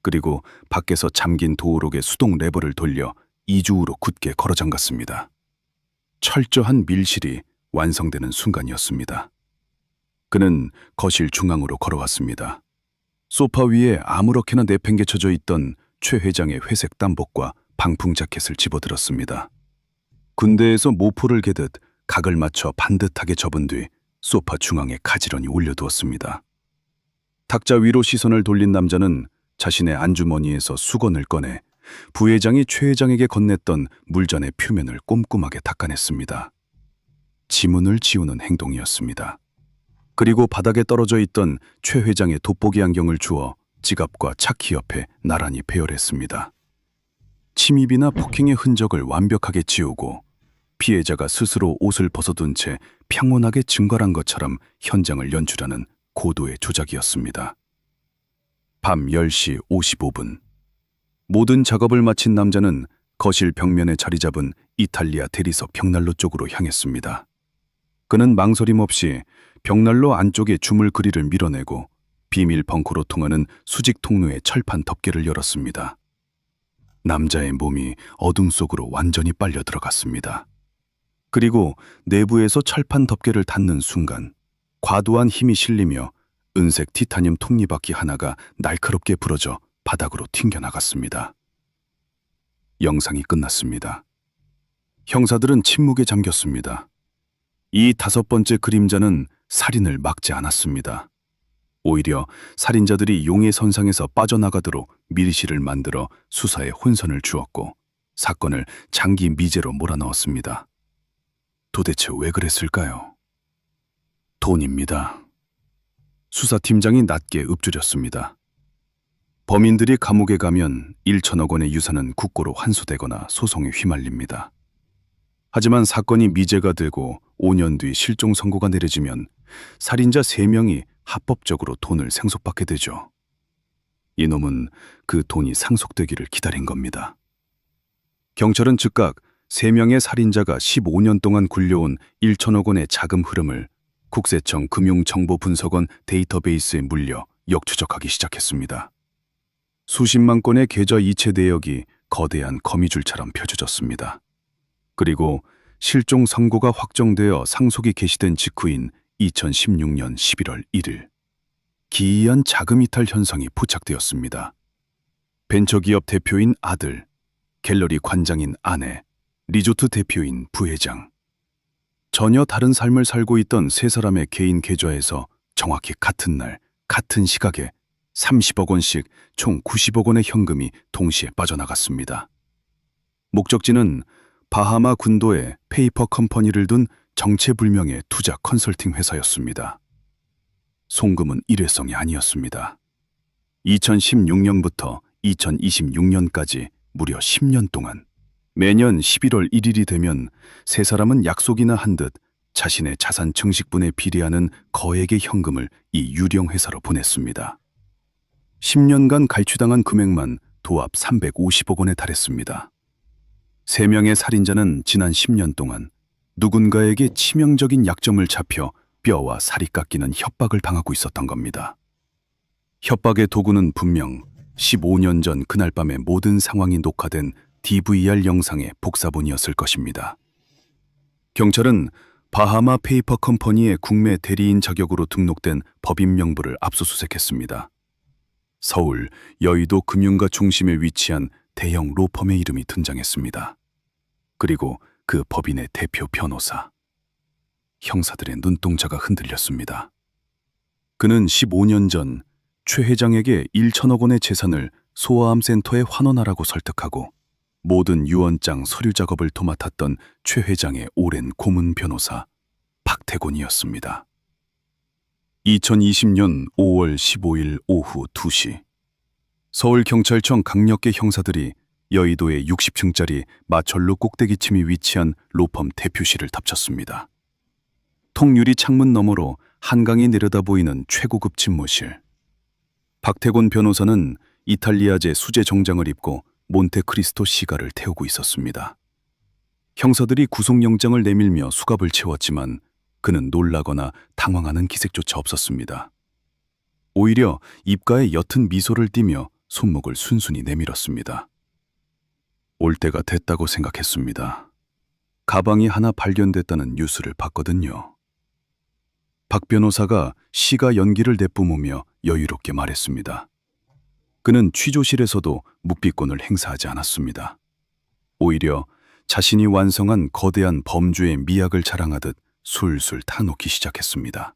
그리고 밖에서 잠긴 도어록의 수동 레버를 돌려 이중으로 굳게 걸어 잠갔습니다. 철저한 밀실이 완성되는 순간이었습니다. 그는 거실 중앙으로 걸어왔습니다. 소파 위에 아무렇게나 내팽개쳐져 있던 최 회장의 회색 땀복과 방풍 자켓을 집어들었습니다. 군대에서 모포를 개듯 각을 맞춰 반듯하게 접은 뒤 소파 중앙에 가지런히 올려두었습니다. 탁자 위로 시선을 돌린 남자는 자신의 안주머니에서 수건을 꺼내 부회장이 최 회장에게 건넸던 물잔의 표면을 꼼꼼하게 닦아냈습니다. 지문을 지우는 행동이었습니다. 그리고 바닥에 떨어져 있던 최 회장의 돋보기 안경을 주워 지갑과 차키 옆에 나란히 배열했습니다. 침입이나 폭행의 흔적을 완벽하게 지우고 피해자가 스스로 옷을 벗어둔 채 평온하게 증거한 것처럼 현장을 연출하는 고도의 조작이었습니다. 밤 10시 55분. 모든 작업을 마친 남자는 거실 벽면에 자리 잡은 이탈리아 대리석 벽난로 쪽으로 향했습니다. 그는 망설임 없이 벽난로 안쪽에 주물 그릴을 밀어내고 비밀 벙커로 통하는 수직 통로의 철판 덮개를 열었습니다. 남자의 몸이 어둠 속으로 완전히 빨려 들어갔습니다. 그리고 내부에서 철판 덮개를 닫는 순간 과도한 힘이 실리며 은색 티타늄 톱니바퀴 하나가 날카롭게 부러져 바닥으로 튕겨나갔습니다. 영상이 끝났습니다. 형사들은 침묵에 잠겼습니다. 이 5번째 그림자는 살인을 막지 않았습니다. 오히려 살인자들이 용의 선상에서 빠져나가도록 밀실을 만들어 수사에 혼선을 주었고 사건을 장기 미제로 몰아넣었습니다. 도대체 왜 그랬을까요? 돈입니다. 수사팀장이 낮게 읊조렸습니다. 범인들이 감옥에 가면 1천억 원의 유산은 국고로 환수되거나 소송에 휘말립니다. 하지만 사건이 미제가 되고 5년 뒤 실종 선고가 내려지면 살인자 3명이 합법적으로 돈을 생속받게 되죠. 이놈은 그 돈이 상속되기를 기다린 겁니다. 경찰은 즉각 3명의 살인자가 15년 동안 굴려온 1천억 원의 자금 흐름을 국세청 금융정보분석원 데이터베이스에 물려 역추적하기 시작했습니다. 수십만 건의 계좌 이체 내역이 거대한 거미줄처럼 펼쳐졌습니다. 그리고 실종 선고가 확정되어 상속이 개시된 직후인 2016년 11월 1일, 기이한 자금 이탈 현상이 포착되었습니다. 벤처기업 대표인 아들, 갤러리 관장인 아내, 리조트 대표인 부회장. 전혀 다른 삶을 살고 있던 3사람의 개인 계좌에서 정확히 같은 날, 같은 시각에 30억 원씩 총 90억 원의 현금이 동시에 빠져나갔습니다. 목적지는 바하마 군도에 페이퍼 컴퍼니를 둔 정체불명의 투자 컨설팅 회사였습니다. 송금은 일회성이 아니었습니다. 2016년부터 2026년까지 무려 10년 동안 매년 11월 1일이 되면 3사람은 약속이나 한 듯 자신의 자산 증식분에 비례하는 거액의 현금을 이 유령 회사로 보냈습니다. 10년간 갈취당한 금액만 도합 350억 원에 달했습니다. 3명의 살인자는 지난 10년 동안 누군가에게 치명적인 약점을 잡혀 뼈와 살이 깎이는 협박을 당하고 있었던 겁니다. 협박의 도구는 분명 15년 전 그날 밤의 모든 상황이 녹화된 DVR 영상의 복사본이었을 것입니다. 경찰은 바하마 페이퍼 컴퍼니의 국내 대리인 자격으로 등록된 법인 명부를 압수수색했습니다. 서울, 여의도 금융가 중심에 위치한 대형 로펌의 이름이 등장했습니다. 그리고 그 법인의 대표 변호사. 형사들의 눈동자가 흔들렸습니다. 그는 15년 전 최 회장에게 1천억 원의 재산을 소아암 센터에 환원하라고 설득하고 모든 유언장 서류 작업을 도맡았던 최 회장의 오랜 고문 변호사 박태곤이었습니다. 2020년 5월 15일 오후 2시 서울경찰청 강력계 형사들이 여의도의 60층짜리 마철로 꼭대기층이 위치한 로펌 대표실을 덮쳤습니다. 통유리 창문 너머로 한강이 내려다 보이는 최고급 집무실. 박태곤 변호사는 이탈리아제 수제 정장을 입고 몬테크리스토 시가를 태우고 있었습니다. 형사들이 구속영장을 내밀며 수갑을 채웠지만 그는 놀라거나 당황하는 기색조차 없었습니다. 오히려 입가에 옅은 미소를 띠며 손목을 순순히 내밀었습니다. 올 때가 됐다고 생각했습니다. 가방이 하나 발견됐다는 뉴스를 봤거든요. 박 변호사가 시가 연기를 내뿜으며 여유롭게 말했습니다. 그는 취조실에서도 묵비권을 행사하지 않았습니다. 오히려 자신이 완성한 거대한 범죄의 미학을 자랑하듯 술술 타놓기 시작했습니다.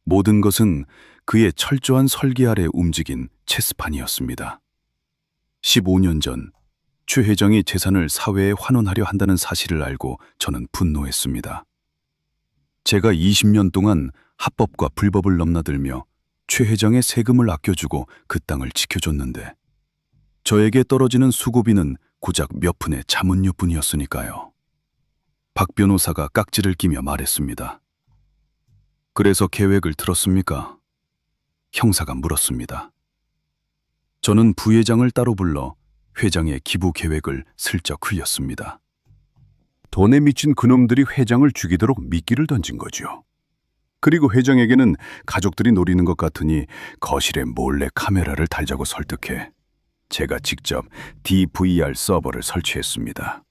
모든 것은 그의 철저한 설계 아래 움직인 체스판이었습니다. 15년 전 최 회장이 재산을 사회에 환원하려 한다는 사실을 알고 저는 분노했습니다. 제가 20년 동안 합법과 불법을 넘나들며 최 회장의 세금을 아껴주고 그 땅을 지켜줬는데 저에게 떨어지는 수고비는 고작 몇 푼의 자문료뿐이었으니까요. 박 변호사가 깍지를 끼며 말했습니다. 그래서 계획을 들었습니까? 형사가 물었습니다. 저는 부회장을 따로 불러 회장의 기부 계획을 슬쩍 흘렸습니다. 돈에 미친 그놈들이 회장을 죽이도록 미끼를 던진 거죠. 그리고 회장에게는 가족들이 노리는 것 같으니 거실에 몰래 카메라를 달자고 설득해 제가 직접 DVR 서버를 설치했습니다.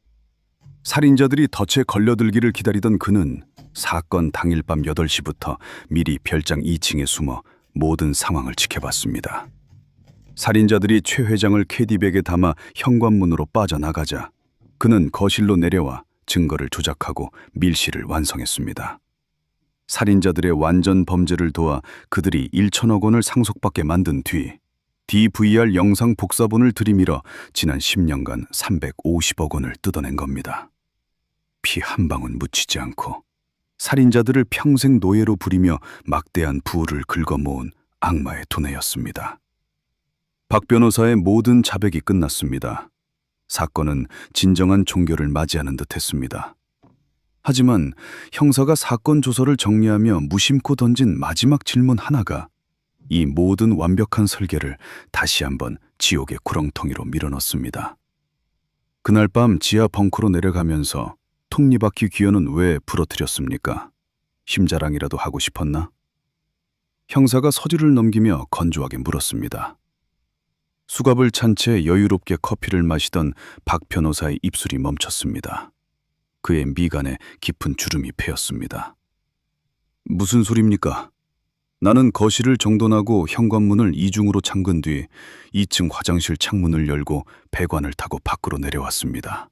살인자들이 덫에 걸려들기를 기다리던 그는 사건 당일 밤 8시부터 미리 별장 2층에 숨어 모든 상황을 지켜봤습니다. 살인자들이 최 회장을 캐디백에 담아 현관문으로 빠져나가자 그는 거실로 내려와 증거를 조작하고 밀실을 완성했습니다. 살인자들의 완전 범죄를 도와 그들이 1천억 원을 상속받게 만든 뒤 DVR 영상 복사본을 들이밀어 지난 10년간 350억 원을 뜯어낸 겁니다. 피 한 방울 묻히지 않고 살인자들을 평생 노예로 부리며 막대한 부를 긁어모은 악마의 두뇌였습니다. 박 변호사의 모든 자백이 끝났습니다. 사건은 진정한 종결을 맞이하는 듯했습니다. 하지만 형사가 사건 조서를 정리하며 무심코 던진 마지막 질문 하나가 이 모든 완벽한 설계를 다시 한번 지옥의 구렁텅이로 밀어넣습니다. 그날 밤 지하 벙커로 내려가면서 톱니바퀴 귀여는 왜 부러뜨렸습니까? 힘자랑이라도 하고 싶었나? 형사가 서류를 넘기며 건조하게 물었습니다. 수갑을 찬 채 여유롭게 커피를 마시던 박 변호사의 입술이 멈췄습니다. 그의 미간에 깊은 주름이 패였습니다. 무슨 소리입니까? 나는 거실을 정돈하고 현관문을 이중으로 잠근 뒤 2층 화장실 창문을 열고 배관을 타고 밖으로 내려왔습니다.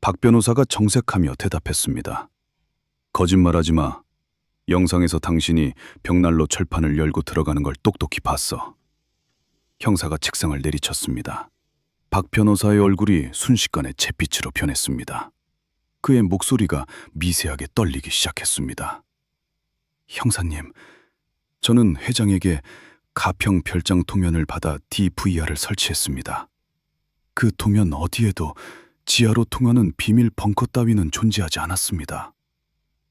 박 변호사가 정색하며 대답했습니다. 거짓말하지 마. 영상에서 당신이 벽난로 철판을 열고 들어가는 걸 똑똑히 봤어. 형사가 책상을 내리쳤습니다. 박 변호사의 얼굴이 순식간에 잿빛으로 변했습니다. 그의 목소리가 미세하게 떨리기 시작했습니다. 형사님, 저는 회장에게 가평 별장 도면을 받아 DVR을 설치했습니다. 그 도면 어디에도 지하로 통하는 비밀 벙커 따위는 존재하지 않았습니다.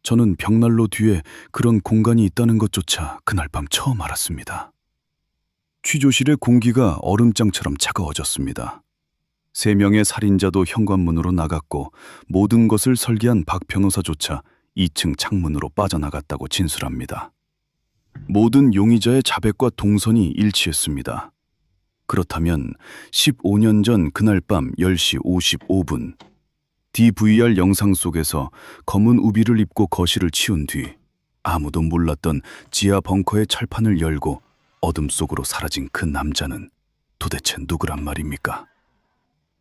저는 벽난로 뒤에 그런 공간이 있다는 것조차 그날 밤 처음 알았습니다. 취조실의 공기가 얼음장처럼 차가워졌습니다. 3명의 살인자도 현관문으로 나갔고 모든 것을 설계한 박 변호사조차 2층 창문으로 빠져나갔다고 진술합니다. 모든 용의자의 자백과 동선이 일치했습니다. 그렇다면 15년 전 그날 밤 10시 55분 DVR 영상 속에서 검은 우비를 입고 거실을 치운 뒤 아무도 몰랐던 지하 벙커의 철판을 열고 어둠 속으로 사라진 그 남자는 도대체 누구란 말입니까?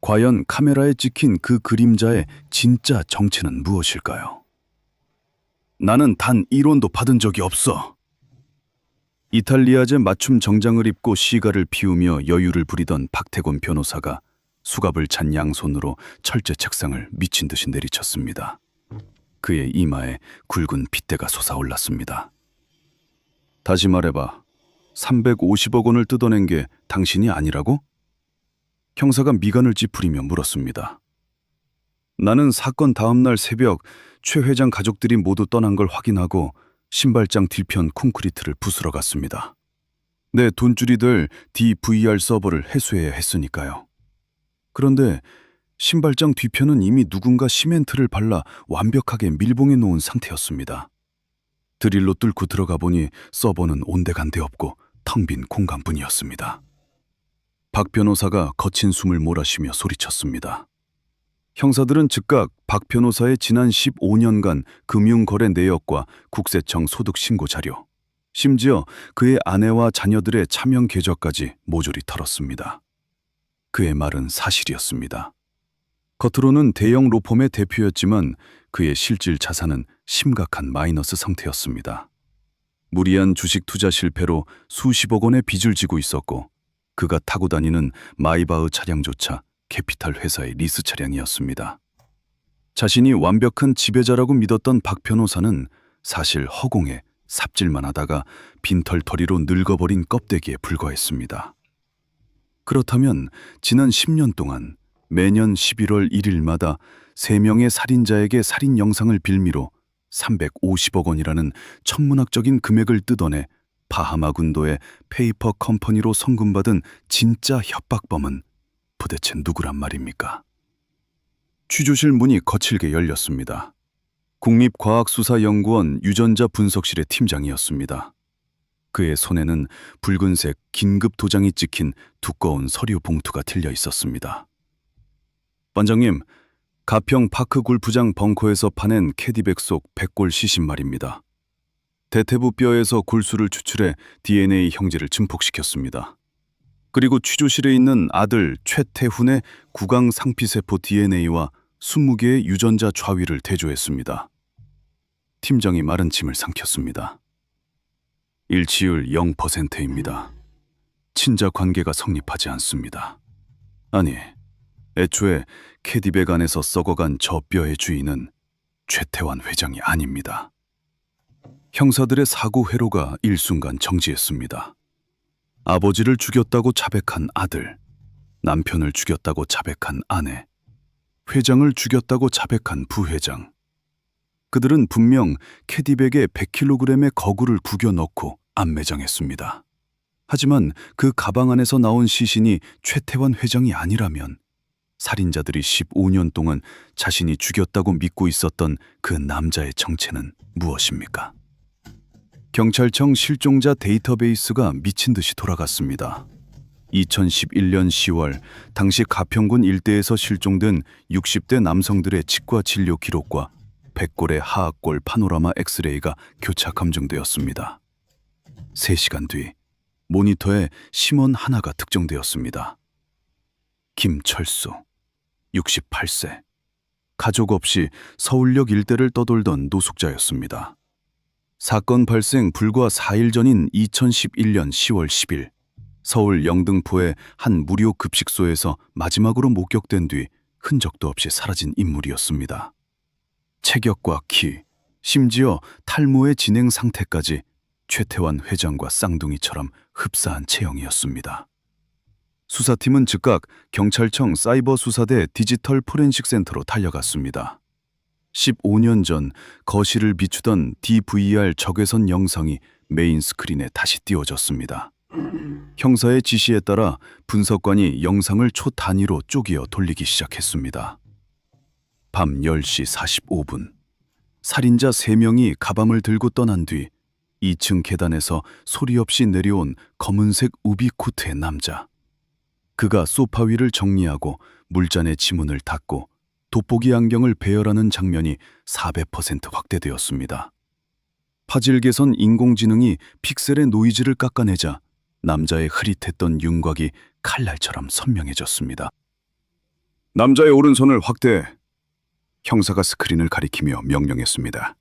과연 카메라에 찍힌 그 그림자의 진짜 정체는 무엇일까요? 나는 단 1원도 받은 적이 없어. 이탈리아제 맞춤 정장을 입고 시가를 피우며 여유를 부리던 박태곤 변호사가 수갑을 찬 양손으로 철제 책상을 미친 듯이 내리쳤습니다. 그의 이마에 굵은 핏대가 솟아올랐습니다. 다시 말해봐. 350억 원을 뜯어낸 게 당신이 아니라고? 형사가 미간을 찌푸리며 물었습니다. 나는 사건 다음날 새벽 최 회장 가족들이 모두 떠난 걸 확인하고 신발장 뒤편 콘크리트를 부수러 갔습니다. 내 돈줄이 될 DVR 서버를 해소해야 했으니까요. 그런데 신발장 뒤편은 이미 누군가 시멘트를 발라 완벽하게 밀봉해 놓은 상태였습니다. 드릴로 뚫고 들어가 보니 서버는 온데간데 없고 텅 빈 공간뿐이었습니다. 박 변호사가 거친 숨을 몰아쉬며 소리쳤습니다. 형사들은 즉각 박 변호사의 지난 15년간 금융거래 내역과 국세청 소득신고 자료, 심지어 그의 아내와 자녀들의 차명 계좌까지 모조리 털었습니다. 그의 말은 사실이었습니다. 겉으로는 대형 로펌의 대표였지만 그의 실질 자산은 심각한 마이너스 상태였습니다. 무리한 주식 투자 실패로 수십억 원의 빚을 지고 있었고 그가 타고 다니는 마이바흐 차량조차 캐피탈 회사의 리스 차량이었습니다. 자신이 완벽한 지배자라고 믿었던 박 변호사는 사실 허공에 삽질만 하다가 빈털터리로 늙어버린 껍데기에 불과했습니다. 그렇다면 지난 10년 동안 매년 11월 1일마다 3명의 살인자에게 살인 영상을 빌미로 350억 원이라는 천문학적인 금액을 뜯어내 바하마 군도의 페이퍼 컴퍼니로 성금받은 진짜 협박범은 도대체 누구란 말입니까? 취조실 문이 거칠게 열렸습니다. 국립과학수사연구원 유전자 분석실의 팀장이었습니다. 그의 손에는 붉은색 긴급 도장이 찍힌 두꺼운 서류 봉투가 들려 있었습니다. 반장님, 가평 파크 골프장 벙커에서 파낸 캐디백 속 100골 시신 말입니다. 대퇴부 뼈에서 골수를 추출해 DNA 형질을 증폭시켰습니다. 그리고 취조실에 있는 아들 최태훈의 구강 상피세포 DNA와 20개의 유전자 좌위를 대조했습니다. 팀장이 마른 침을 삼켰습니다. 일치율 0%입니다. 친자 관계가 성립하지 않습니다. 아니, 애초에 캐디백 안에서 썩어간 저 뼈의 주인은 최태환 회장이 아닙니다. 형사들의 사고 회로가 일순간 정지했습니다. 아버지를 죽였다고 자백한 아들, 남편을 죽였다고 자백한 아내, 회장을 죽였다고 자백한 부회장. 그들은 분명 캐디백에 100kg의 거구를 구겨 넣고 안매장했습니다. 하지만 그 가방 안에서 나온 시신이 최태환 회장이 아니라면 살인자들이 15년 동안 자신이 죽였다고 믿고 있었던 그 남자의 정체는 무엇입니까? 경찰청 실종자 데이터베이스가 미친 듯이 돌아갔습니다. 2011년 10월 당시 가평군 일대에서 실종된 60대 남성들의 치과 진료 기록과 100골의 하악골 파노라마 엑스레이가 교차 검증되었습니다. 3시간 뒤 모니터에 심원 하나가 특정되었습니다. 김철수, 68세. 가족 없이 서울역 일대를 떠돌던 노숙자였습니다. 사건 발생 불과 4일 전인 2011년 10월 10일 서울 영등포의 한 무료 급식소에서 마지막으로 목격된 뒤 흔적도 없이 사라진 인물이었습니다. 체격과 키, 심지어 탈모의 진행 상태까지 최태환 회장과 쌍둥이처럼 흡사한 체형이었습니다. 수사팀은 즉각 경찰청 사이버수사대 디지털 포렌식 센터로 달려갔습니다. 15년 전 거실을 비추던 DVR 적외선 영상이 메인 스크린에 다시 띄워졌습니다. 형사의 지시에 따라 분석관이 영상을 초 단위로 쪼개어 돌리기 시작했습니다. 밤 10시 45분, 살인자 3명이 가방을 들고 떠난 뒤 2층 계단에서 소리 없이 내려온 검은색 우비코트의 남자. 그가 소파 위를 정리하고 물잔의 지문을 닫고 돋보기 안경을 배열하는 장면이 400% 확대되었습니다. 파질 개선 인공지능이 픽셀의 노이즈를 깎아내자 남자의 흐릿했던 윤곽이 칼날처럼 선명해졌습니다. 남자의 오른손을 확대해. 형사가 스크린을 가리키며 명령했습니다.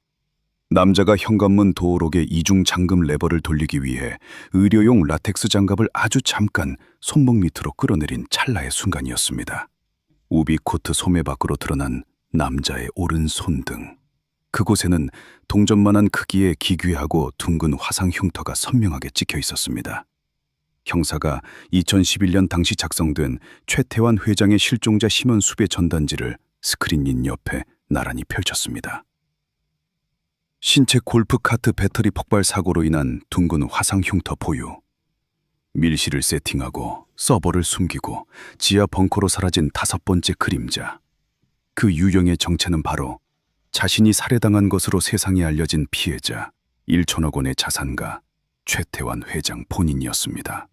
남자가 현관문 도어록의 이중 잠금 레버를 돌리기 위해 의료용 라텍스 장갑을 아주 잠깐 손목 밑으로 끌어내린 찰나의 순간이었습니다. 우비코트 소매 밖으로 드러난 남자의 오른손등. 그곳에는 동전만한 크기의 기괴하고 둥근 화상 흉터가 선명하게 찍혀 있었습니다. 형사가 2011년 당시 작성된 최태환 회장의 실종자 심연 수배 전단지를 스크린인 옆에 나란히 펼쳤습니다. 신체 골프카트 배터리 폭발 사고로 인한 둥근 화상 흉터 보유. 밀실을 세팅하고 서버를 숨기고 지하 벙커로 사라진 5번째 그림자. 그 유령의 정체는 바로 자신이 살해당한 것으로 세상에 알려진 피해자 1천억 원의 자산가 최태환 회장 본인이었습니다.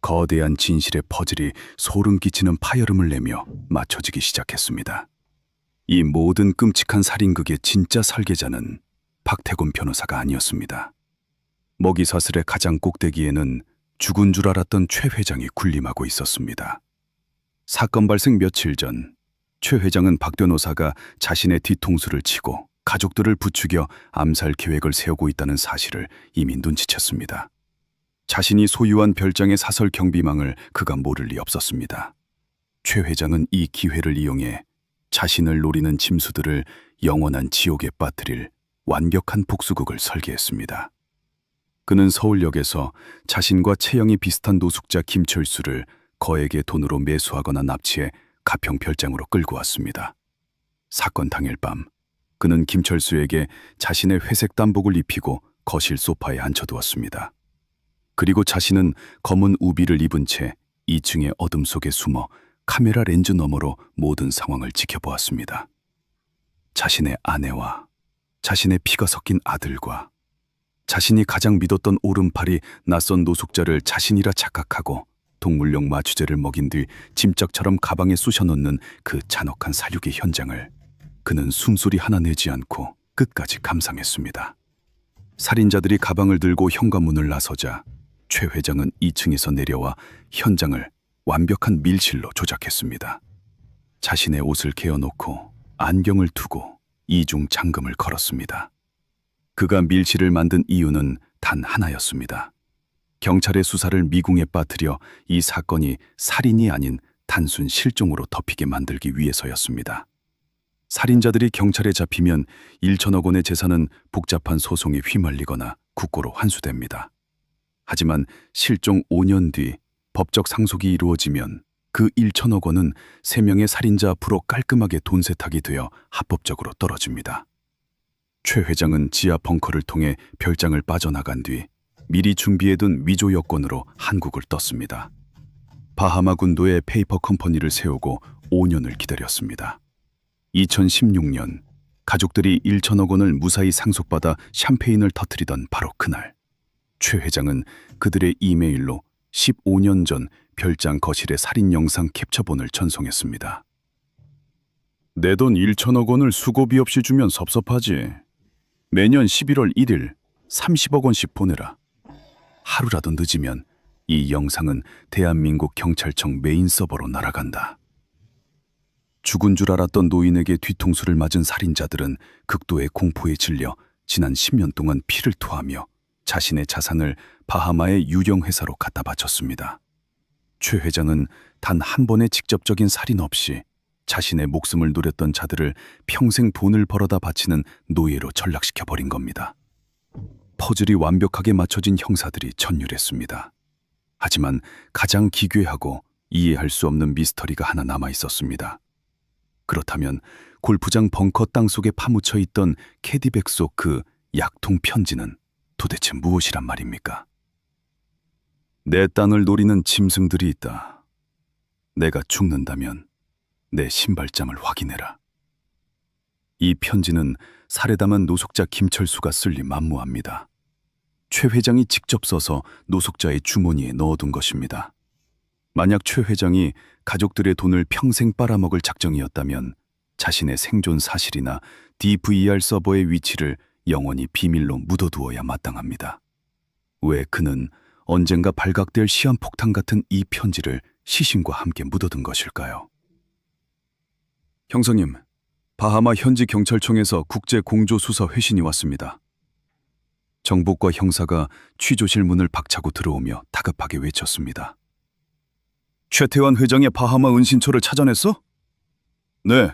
거대한 진실의 퍼즐이 소름 끼치는 파열음을 내며 맞춰지기 시작했습니다. 이 모든 끔찍한 살인극의 진짜 설계자는 박태곤 변호사가 아니었습니다. 먹이사슬의 가장 꼭대기에는 죽은 줄 알았던 최 회장이 군림하고 있었습니다. 사건 발생 며칠 전, 최 회장은 박 변호사가 자신의 뒤통수를 치고 가족들을 부추겨 암살 계획을 세우고 있다는 사실을 이미 눈치챘습니다. 자신이 소유한 별장의 사설 경비망을 그가 모를 리 없었습니다. 최 회장은 이 기회를 이용해 자신을 노리는 짐수들을 영원한 지옥에 빠뜨릴 완벽한 복수극을 설계했습니다. 그는 서울역에서 자신과 체형이 비슷한 노숙자 김철수를 거액의 돈으로 매수하거나 납치해 가평 별장으로 끌고 왔습니다. 사건 당일 밤, 그는 김철수에게 자신의 회색 단복을 입히고 거실 소파에 앉혀두었습니다. 그리고 자신은 검은 우비를 입은 채 2층의 어둠 속에 숨어 카메라 렌즈 너머로 모든 상황을 지켜보았습니다. 자신의 아내와 자신의 피가 섞인 아들과 자신이 가장 믿었던 오른팔이 낯선 노숙자를 자신이라 착각하고 동물용 마취제를 먹인 뒤 짐짝처럼 가방에 쑤셔넣는 그 잔혹한 살육의 현장을 그는 숨소리 하나 내지 않고 끝까지 감상했습니다. 살인자들이 가방을 들고 현관문을 나서자 최 회장은 2층에서 내려와 현장을 완벽한 밀실로 조작했습니다. 자신의 옷을 개어놓고 안경을 두고 이중 잠금을 걸었습니다. 그가 밀실을 만든 이유는 단 하나였습니다. 경찰의 수사를 미궁에 빠뜨려 이 사건이 살인이 아닌 단순 실종으로 덮이게 만들기 위해서였습니다. 살인자들이 경찰에 잡히면 1천억 원의 재산은 복잡한 소송에 휘말리거나 국고로 환수됩니다. 하지만 실종 5년 뒤 법적 상속이 이루어지면 그 1천억 원은 3명의 살인자 앞으로 깔끔하게 돈 세탁이 되어 합법적으로 떨어집니다. 최 회장은 지하 벙커를 통해 별장을 빠져나간 뒤 미리 준비해둔 위조 여권으로 한국을 떴습니다. 바하마 군도에 페이퍼 컴퍼니를 세우고 5년을 기다렸습니다. 2016년 가족들이 1천억 원을 무사히 상속받아 샴페인을 터뜨리던 바로 그날, 최 회장은 그들의 이메일로 15년 전 별장 거실의 살인 영상 캡처본을 전송했습니다. 내 돈 1천억 원을 수고비 없이 주면 섭섭하지. 매년 11월 1일 30억 원씩 보내라. 하루라도 늦으면 이 영상은 대한민국 경찰청 메인 서버로 날아간다. 죽은 줄 알았던 노인에게 뒤통수를 맞은 살인자들은 극도의 공포에 질려 지난 10년 동안 피를 토하며 자신의 자산을 바하마의 유령 회사로 갖다 바쳤습니다. 최 회장은 단 한 번의 직접적인 살인 없이 자신의 목숨을 노렸던 자들을 평생 돈을 벌어다 바치는 노예로 전락시켜버린 겁니다. 퍼즐이 완벽하게 맞춰진 형사들이 전율했습니다. 하지만 가장 기괴하고 이해할 수 없는 미스터리가 하나 남아 있었습니다. 그렇다면 골프장 벙커 땅속에 파묻혀 있던 캐디백 속 그 약통 편지는 도대체 무엇이란 말입니까? 내 땅을 노리는 짐승들이 있다. 내가 죽는다면 내 신발장을 확인해라. 이 편지는 살해당한 노숙자 김철수가 쓸리 만무합니다. 최 회장이 직접 써서 노숙자의 주머니에 넣어둔 것입니다. 만약 최 회장이 가족들의 돈을 평생 빨아먹을 작정이었다면 자신의 생존 사실이나 DVR 서버의 위치를 영원히 비밀로 묻어두어야 마땅합니다. 왜 그는 언젠가 발각될 시한폭탄 같은 이 편지를 시신과 함께 묻어둔 것일까요? 형사님, 바하마 현지 경찰청에서 국제공조수사 회신이 왔습니다. 정복과 형사가 취조실 문을 박차고 들어오며 다급하게 외쳤습니다. 최태환 회장의 바하마 은신처를 찾아냈어? 네,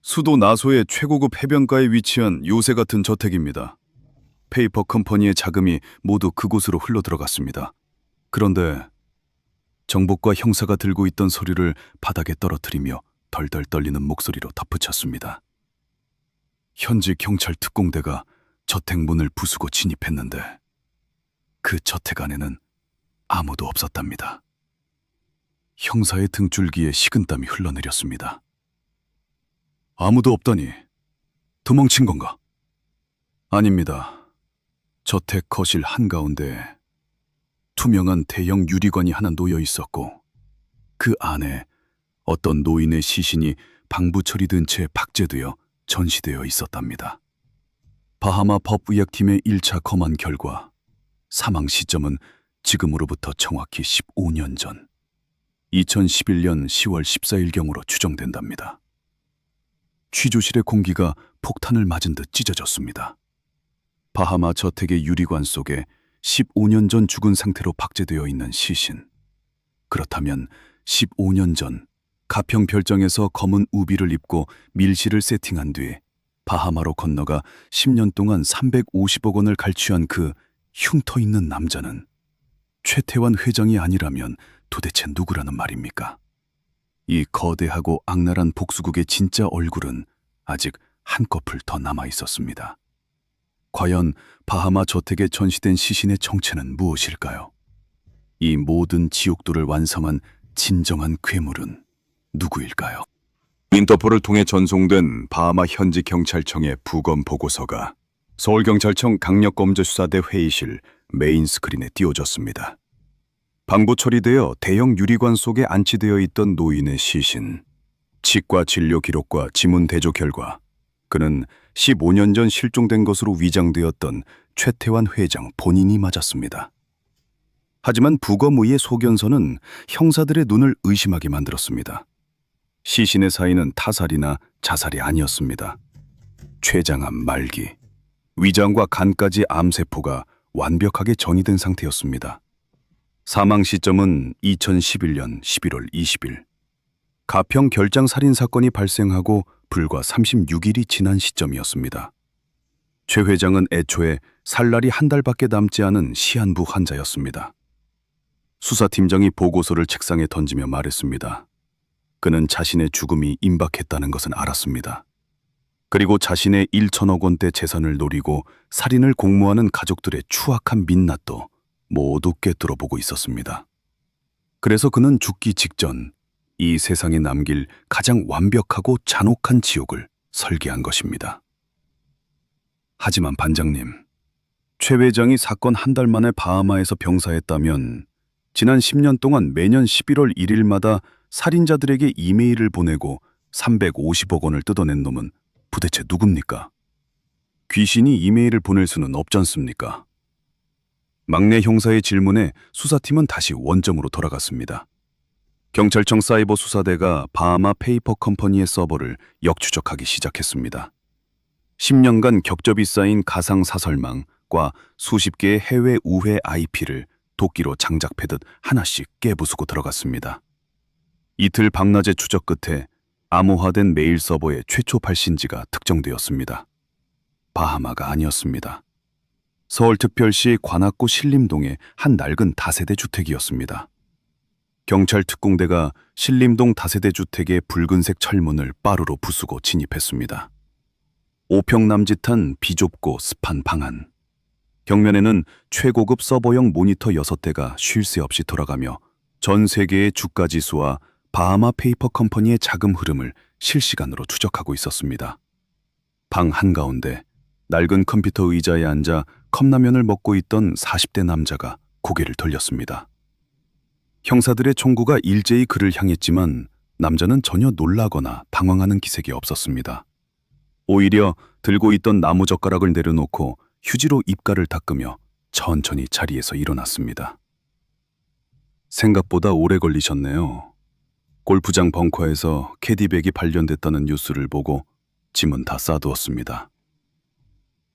수도 나소의 최고급 해변가에 위치한 요새 같은 저택입니다. 페이퍼 컴퍼니의 자금이 모두 그곳으로 흘러들어갔습니다. 그런데 정복과 형사가 들고 있던 서류를 바닥에 떨어뜨리며 덜덜 떨리는 목소리로 덧붙였습니다. 현지 경찰 특공대가 저택 문을 부수고 진입했는데 그 저택 안에는 아무도 없었답니다. 형사의 등줄기에 식은땀이 흘러내렸습니다. 아무도 없다니 도망친 건가? 아닙니다. 저택 거실 한가운데 투명한 대형 유리관이 하나 놓여 있었고 그 안에 어떤 노인의 시신이 방부 처리된 채 박제되어 전시되어 있었답니다. 바하마 법의학팀의 1차 검안 결과 사망 시점은 지금으로부터 정확히 15년 전 2011년 10월 14일경으로 추정된답니다. 취조실의 공기가 폭탄을 맞은 듯 찢어졌습니다. 바하마 저택의 유리관 속에 15년 전 죽은 상태로 박제되어 있는 시신. 그렇다면 15년 전 가평 별정에서 검은 우비를 입고 밀실을 세팅한 뒤 바하마로 건너가 10년 동안 350억 원을 갈취한 그 흉터 있는 남자는 최태환 회장이 아니라면 도대체 누구라는 말입니까? 이 거대하고 악랄한 복수국의 진짜 얼굴은 아직 한꺼풀 더 남아 있었습니다. 과연 바하마 저택에 전시된 시신의 정체는 무엇일까요? 이 모든 지옥도를 완성한 진정한 괴물은 누구일까요? 인터폴을 통해 전송된 바하마 현지 경찰청의 부검 보고서가 서울경찰청 강력범죄수사대 회의실 메인 스크린에 띄워졌습니다. 방부 처리되어 대형 유리관 속에 안치되어 있던 노인의 시신, 치과 진료 기록과 지문 대조 결과 그는 15년 전 실종된 것으로 위장되었던 최태환 회장 본인이 맞았습니다. 하지만 부검의의 소견서는 형사들의 눈을 의심하게 만들었습니다. 시신의 사인은 타살이나 자살이 아니었습니다. 췌장암 말기, 위장과 간까지 암세포가 완벽하게 전이된 상태였습니다. 사망 시점은 2011년 11월 20일. 가평 결장 살인 사건이 발생하고 불과 36일이 지난 시점이었습니다. 최 회장은 애초에 살 날이 한 달밖에 남지 않은 시한부 환자였습니다. 수사팀장이 보고서를 책상에 던지며 말했습니다. 그는 자신의 죽음이 임박했다는 것은 알았습니다. 그리고 자신의 1천억 원대 재산을 노리고 살인을 공모하는 가족들의 추악한 민낯도 모두 꿰뚫어 보고 있었습니다. 그래서 그는 죽기 직전 이 세상에 남길 가장 완벽하고 잔혹한 지옥을 설계한 것입니다. 하지만 반장님, 최 회장이 사건 한 달 만에 바하마에서 병사했다면 지난 10년 동안 매년 11월 1일마다 살인자들에게 이메일을 보내고 350억 원을 뜯어낸 놈은 도대체 누굽니까? 귀신이 이메일을 보낼 수는 없지 않습니까? 막내 형사의 질문에 수사팀은 다시 원점으로 돌아갔습니다. 경찰청 사이버 수사대가 바하마 페이퍼 컴퍼니의 서버를 역추적하기 시작했습니다. 10년간 겹겹이 쌓인 가상 사설망과 수십 개의 해외 우회 IP를 도끼로 장작 패듯 하나씩 깨부수고 들어갔습니다. 이틀 밤낮의 추적 끝에 암호화된 메일 서버의 최초 발신지가 특정되었습니다. 바하마가 아니었습니다. 서울특별시 관악구 신림동의 한 낡은 다세대 주택이었습니다. 경찰 특공대가 신림동 다세대 주택의 붉은색 철문을 빠르로 부수고 진입했습니다. 5평 남짓한 비좁고 습한 방 안. 벽면에는 최고급 서버용 모니터 6대가 쉴 새 없이 돌아가며 전 세계의 주가 지수와 바하마 페이퍼 컴퍼니의 자금 흐름을 실시간으로 추적하고 있었습니다. 방 한가운데 낡은 컴퓨터 의자에 앉아 컵라면을 먹고 있던 40대 남자가 고개를 돌렸습니다. 형사들의 총구가 일제히 그를 향했지만 남자는 전혀 놀라거나 당황하는 기색이 없었습니다. 오히려 들고 있던 나무젓가락을 내려놓고 휴지로 입가를 닦으며 천천히 자리에서 일어났습니다. 생각보다 오래 걸리셨네요. 골프장 벙커에서 캐디백이 발견됐다는 뉴스를 보고 짐은 다 싸두었습니다.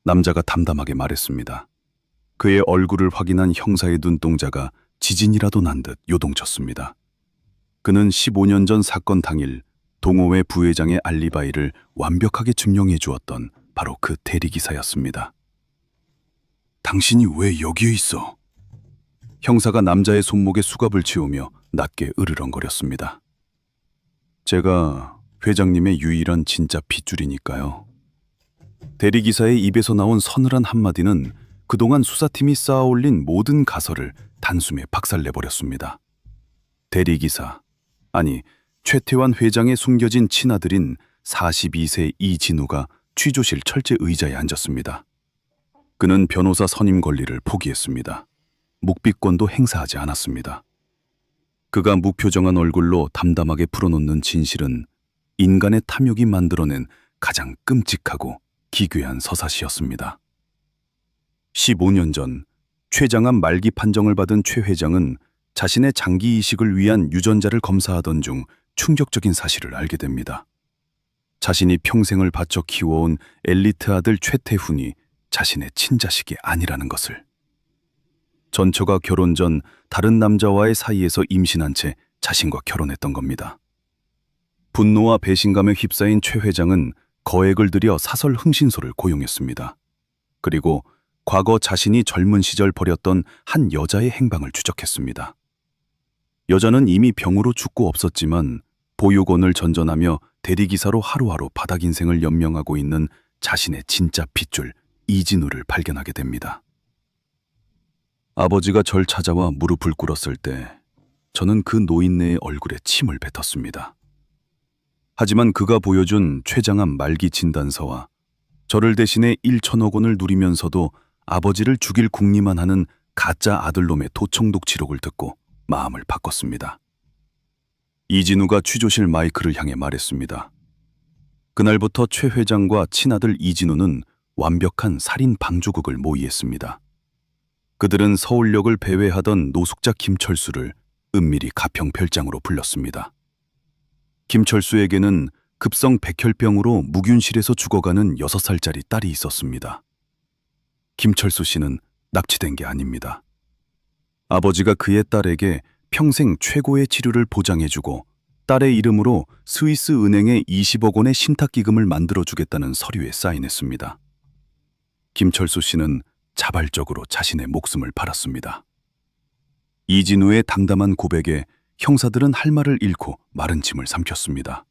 남자가 담담하게 말했습니다. 그의 얼굴을 확인한 형사의 눈동자가 지진이라도 난 듯 요동쳤습니다. 그는 15년 전 사건 당일 동호회 부회장의 알리바이를 완벽하게 증명해 주었던 바로 그 대리기사였습니다. 당신이 왜 여기에 있어? 형사가 남자의 손목에 수갑을 채우며 낮게 으르렁거렸습니다. 제가 회장님의 유일한 진짜 핏줄이니까요. 대리기사의 입에서 나온 서늘한 한마디는 그동안 수사팀이 쌓아올린 모든 가설을 단숨에 박살내버렸습니다. 대리기사, 아니 최태환 회장의 숨겨진 친아들인 42세 이진우가 취조실 철제 의자에 앉았습니다. 그는 변호사 선임 권리를 포기했습니다. 묵비권도 행사하지 않았습니다. 그가 무표정한 얼굴로 담담하게 풀어놓는 진실은 인간의 탐욕이 만들어낸 가장 끔찍하고 기괴한 서사시였습니다. 15년 전 췌장암 말기 판정을 받은 최 회장은 자신의 장기 이식을 위한 유전자를 검사하던 중 충격적인 사실을 알게 됩니다. 자신이 평생을 바쳐 키워온 엘리트 아들 최태훈이 자신의 친자식이 아니라는 것을. 전처가 결혼 전 다른 남자와의 사이에서 임신한 채 자신과 결혼했던 겁니다. 분노와 배신감에 휩싸인 최 회장은 거액을 들여 사설 흥신소를 고용했습니다. 그리고 과거 자신이 젊은 시절 벌였던 한 여자의 행방을 추적했습니다. 여자는 이미 병으로 죽고 없었지만 보육원을 전전하며 대리기사로 하루하루 바닥 인생을 연명하고 있는 자신의 진짜 핏줄 이진우를 발견하게 됩니다. 아버지가 절 찾아와 무릎을 꿇었을 때 저는 그 노인네의 얼굴에 침을 뱉었습니다. 하지만 그가 보여준 췌장암 말기 진단서와 저를 대신해 1천억 원을 누리면서도 아버지를 죽일 궁리만 하는 가짜 아들놈의 도청독취록을 듣고 마음을 바꿨습니다. 이진우가 취조실 마이크를 향해 말했습니다. 그날부터 최 회장과 친아들 이진우는 완벽한 살인 방조국을 모의했습니다. 그들은 서울역을 배회하던 노숙자 김철수를 은밀히 가평별장으로 불렀습니다. 김철수에게는 급성 백혈병으로 묵윤실에서 죽어가는 6살짜리 딸이 있었습니다. 김철수 씨는 납치된 게 아닙니다. 아버지가 그의 딸에게 평생 최고의 치료를 보장해주고 딸의 이름으로 스위스 은행에 20억 원의 신탁기금을 만들어주겠다는 서류에 사인했습니다. 김철수 씨는 자발적으로 자신의 목숨을 팔았습니다. 이진우의 당담한 고백에 형사들은 할 말을 잃고 마른 침을 삼켰습니다.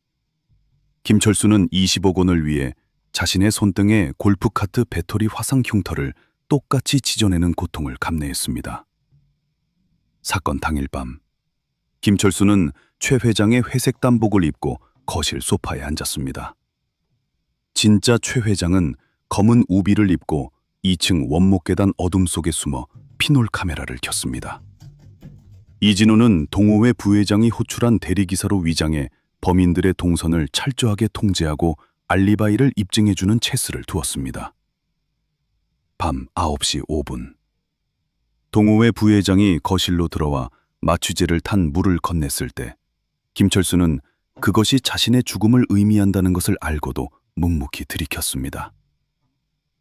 김철수는 20억 원을 위해 자신의 손등에 골프카트 배터리 화상 흉터를 똑같이 지져내는 고통을 감내했습니다. 사건 당일 밤, 김철수는 최 회장의 회색 단복을 입고 거실 소파에 앉았습니다. 진짜 최 회장은 검은 우비를 입고 2층 원목 계단 어둠 속에 숨어 피놀 카메라를 켰습니다. 이진우는 동호회 부회장이 호출한 대리기사로 위장해 범인들의 동선을 철저하게 통제하고 알리바이를 입증해주는 체스를 두었습니다. 밤 9시 5분. 동호회 부회장이 거실로 들어와 마취제를 탄 물을 건넸을 때 김철수는 그것이 자신의 죽음을 의미한다는 것을 알고도 묵묵히 들이켰습니다.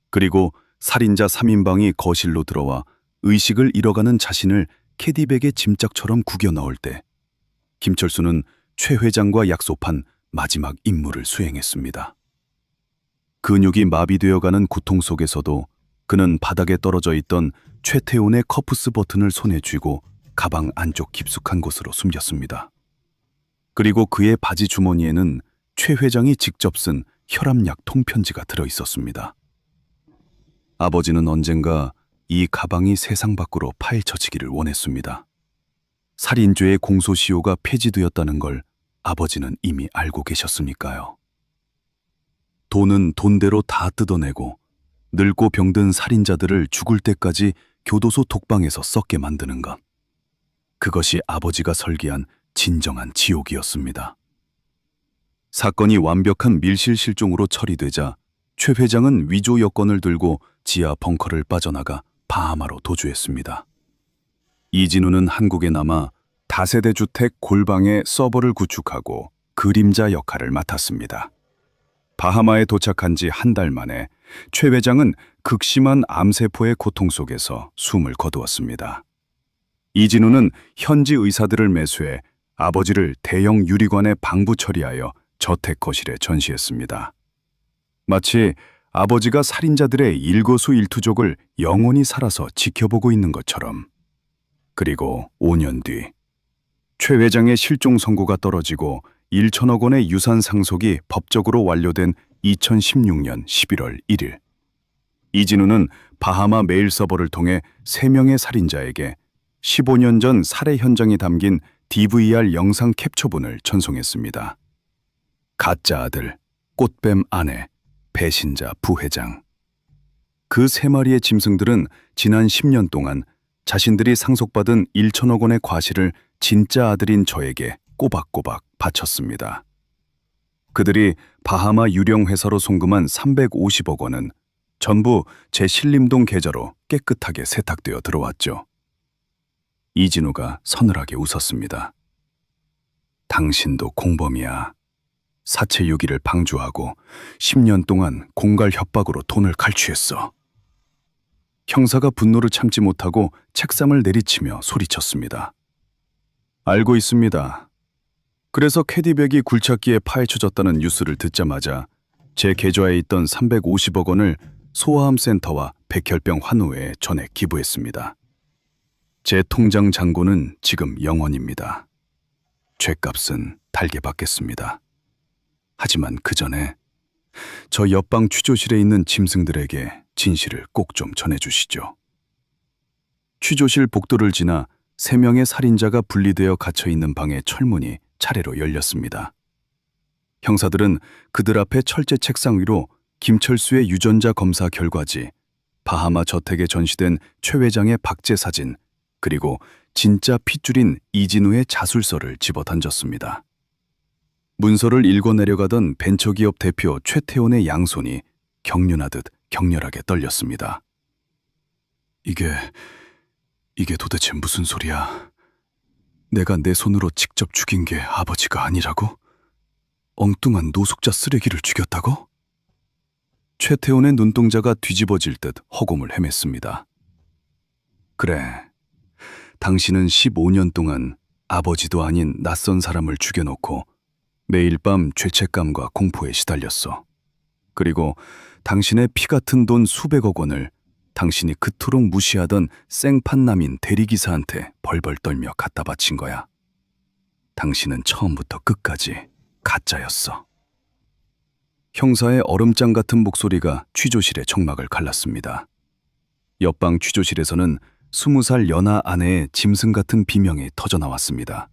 그리고 살인자 3인방이 거실로 들어와 의식을 잃어가는 자신을 캐디백의 짐짝처럼 구겨 넣을 때 김철수는 최 회장과 약속한 마지막 임무를 수행했습니다. 근육이 마비되어가는 고통 속에서도 그는 바닥에 떨어져 있던 최태훈의 커프스 버튼을 손에 쥐고 가방 안쪽 깊숙한 곳으로 숨겼습니다. 그리고 그의 바지 주머니에는 최 회장이 직접 쓴 혈압약 통편지가 들어 있었습니다. 아버지는 언젠가 이 가방이 세상 밖으로 파헤쳐지기를 원했습니다. 살인죄의 공소시효가 폐지되었다는 걸 아버지는 이미 알고 계셨으니까요. 돈은 돈대로 다 뜯어내고 늙고 병든 살인자들을 죽을 때까지 교도소 독방에서 썩게 만드는 것. 그것이 아버지가 설계한 진정한 지옥이었습니다. 사건이 완벽한 밀실 실종으로 처리되자 최 회장은 위조 여권을 들고 지하 벙커를 빠져나가 바하마로 도주했습니다. 이진우는 한국에 남아 다세대 주택 골방에 서버를 구축하고 그림자 역할을 맡았습니다. 바하마에 도착한 지 한 달 만에 최 회장은 극심한 암세포의 고통 속에서 숨을 거두었습니다. 이진우는 현지 의사들을 매수해 아버지를 대형 유리관에 방부 처리하여 저택 거실에 전시했습니다. 마치 아버지가 살인자들의 일거수일투족을 영원히 살아서 지켜보고 있는 것처럼. 그리고 5년 뒤 최 회장의 실종 선고가 떨어지고 1천억 원의 유산 상속이 법적으로 완료된 2016년 11월 1일. 이진우는 바하마 메일 서버를 통해 3명의 살인자에게 15년 전 살해 현장이 담긴 DVR 영상 캡처본을 전송했습니다. 가짜 아들, 꽃뱀 아내, 배신자 부회장. 그 3마리의 짐승들은 지난 10년 동안 자신들이 상속받은 1천억 원의 과실을 진짜 아들인 저에게 꼬박꼬박 바쳤습니다. 그들이 바하마 유령 회사로 송금한 350억 원은 전부 제 신림동 계좌로 깨끗하게 세탁되어 들어왔죠. 이진우가 서늘하게 웃었습니다. 당신도 공범이야. 사체 유기를 방조하고 10년 동안 공갈 협박으로 돈을 갈취했어. 형사가 분노를 참지 못하고 책상을 내리치며 소리쳤습니다. 알고 있습니다. 그래서 캐디백이 굴착기에 파헤쳐졌다는 뉴스를 듣자마자 제 계좌에 있던 350억 원을 소아암 센터와 백혈병 환우회에 전액 기부했습니다. 제 통장 잔고는 지금 0원입니다. 죗값은 달게 받겠습니다. 하지만 그 전에 저 옆방 취조실에 있는 짐승들에게 진실을 꼭 좀 전해주시죠. 취조실 복도를 지나 3명의 살인자가 분리되어 갇혀있는 방의 철문이 차례로 열렸습니다. 형사들은 그들 앞에 철제 책상 위로 김철수의 유전자 검사 결과지, 바하마 저택에 전시된 최 회장의 박제 사진, 그리고 진짜 핏줄인 이진우의 자술서를 집어던졌습니다. 문서를 읽어내려가던 벤처기업 대표 최태원의 양손이 경륜하듯 격렬하게 떨렸습니다. 이게 도대체 무슨 소리야? 내가 내 손으로 직접 죽인 게 아버지가 아니라고? 엉뚱한 노숙자 쓰레기를 죽였다고? 최태원의 눈동자가 뒤집어질 듯 허공을 헤맸습니다. 그래, 당신은 15년 동안 아버지도 아닌 낯선 사람을 죽여놓고 매일 밤 죄책감과 공포에 시달렸어. 그리고 당신의 피 같은 돈 수백억 원을 당신이 그토록 무시하던 생판남인 대리기사한테 벌벌 떨며 갖다 바친 거야. 당신은 처음부터 끝까지 가짜였어. 형사의 얼음장 같은 목소리가 취조실의 정막을 갈랐습니다. 옆방 취조실에서는 20살 연하 아내의 짐승 같은 비명이 터져나왔습니다.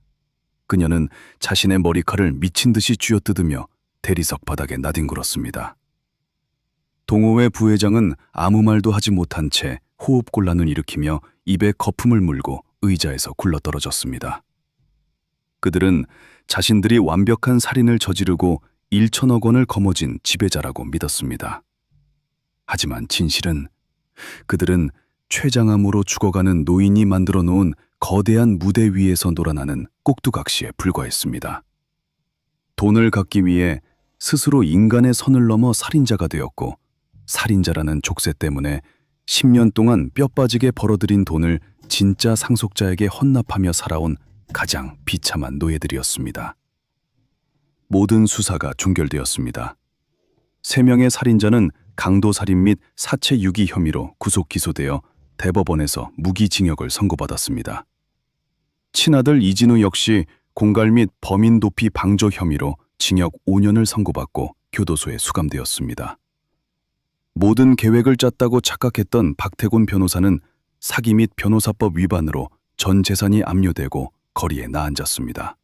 그녀는 자신의 머리칼을 미친 듯이 쥐어뜯으며 대리석 바닥에 나뒹굴었습니다. 동호회 부회장은 아무 말도 하지 못한 채 호흡곤란을 일으키며 입에 거품을 물고 의자에서 굴러떨어졌습니다. 그들은 자신들이 완벽한 살인을 저지르고 1천억 원을 거머쥔 지배자라고 믿었습니다. 하지만 진실은 그들은 췌장암으로 죽어가는 노인이 만들어 놓은 거대한 무대 위에서 놀아나는 꼭두각시에 불과했습니다. 돈을 갖기 위해 스스로 인간의 선을 넘어 살인자가 되었고, 살인자라는 족쇄 때문에 10년 동안 뼈 빠지게 벌어들인 돈을 진짜 상속자에게 헌납하며 살아온 가장 비참한 노예들이었습니다. 모든 수사가 종결되었습니다. 3명의 살인자는 강도살인 및 사체 유기 혐의로 구속 기소되어 대법원에서 무기징역을 선고받았습니다. 친아들 이진우 역시 공갈 및 범인 도피 방조 혐의로 징역 5년을 선고받고 교도소에 수감되었습니다. 모든 계획을 짰다고 착각했던 박태곤 변호사는 사기 및 변호사법 위반으로 전 재산이 압류되고 거리에 나앉았습니다.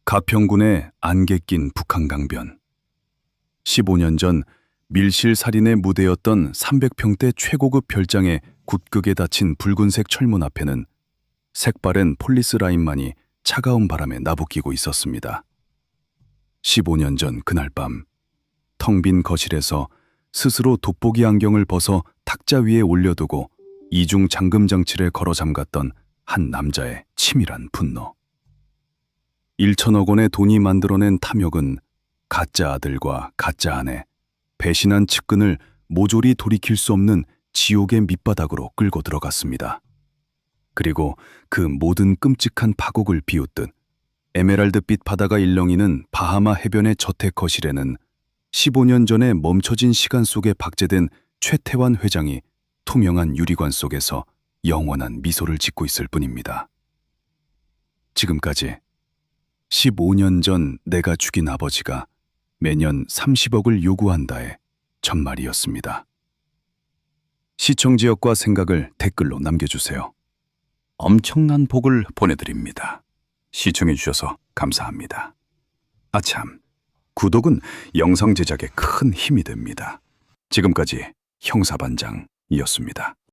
가평군의 안개 낀 북한강변. 15년 전 밀실 살인의 무대였던 300평대 최고급 별장의 굳극에 닫힌 붉은색 철문 앞에는 색바랜 폴리스 라인만이 차가운 바람에 나부끼고 있었습니다. 15년 전 그날 밤, 텅 빈 거실에서 스스로 돋보기 안경을 벗어 탁자 위에 올려두고 이중 잠금 장치를 걸어 잠갔던 한 남자의 치밀한 분노. 1천억 원의 돈이 만들어낸 탐욕은 가짜 아들과 가짜 아내, 배신한 측근을 모조리 돌이킬 수 없는 지옥의 밑바닥으로 끌고 들어갔습니다. 그리고 그 모든 끔찍한 파국을 비웃듯 에메랄드빛 바다가 일렁이는 바하마 해변의 저택 거실에는 15년 전에 멈춰진 시간 속에 박제된 최태환 회장이 투명한 유리관 속에서 영원한 미소를 짓고 있을 뿐입니다. 지금까지 15년 전 내가 죽인 아버지가 매년 30억을 요구한다에 전말이었습니다. 시청 지역과 생각을 댓글로 남겨주세요. 엄청난 복을 보내드립니다. 시청해주셔서 감사합니다. 아참, 구독은 영상 제작에 큰 힘이 됩니다. 지금까지 형사반장이었습니다.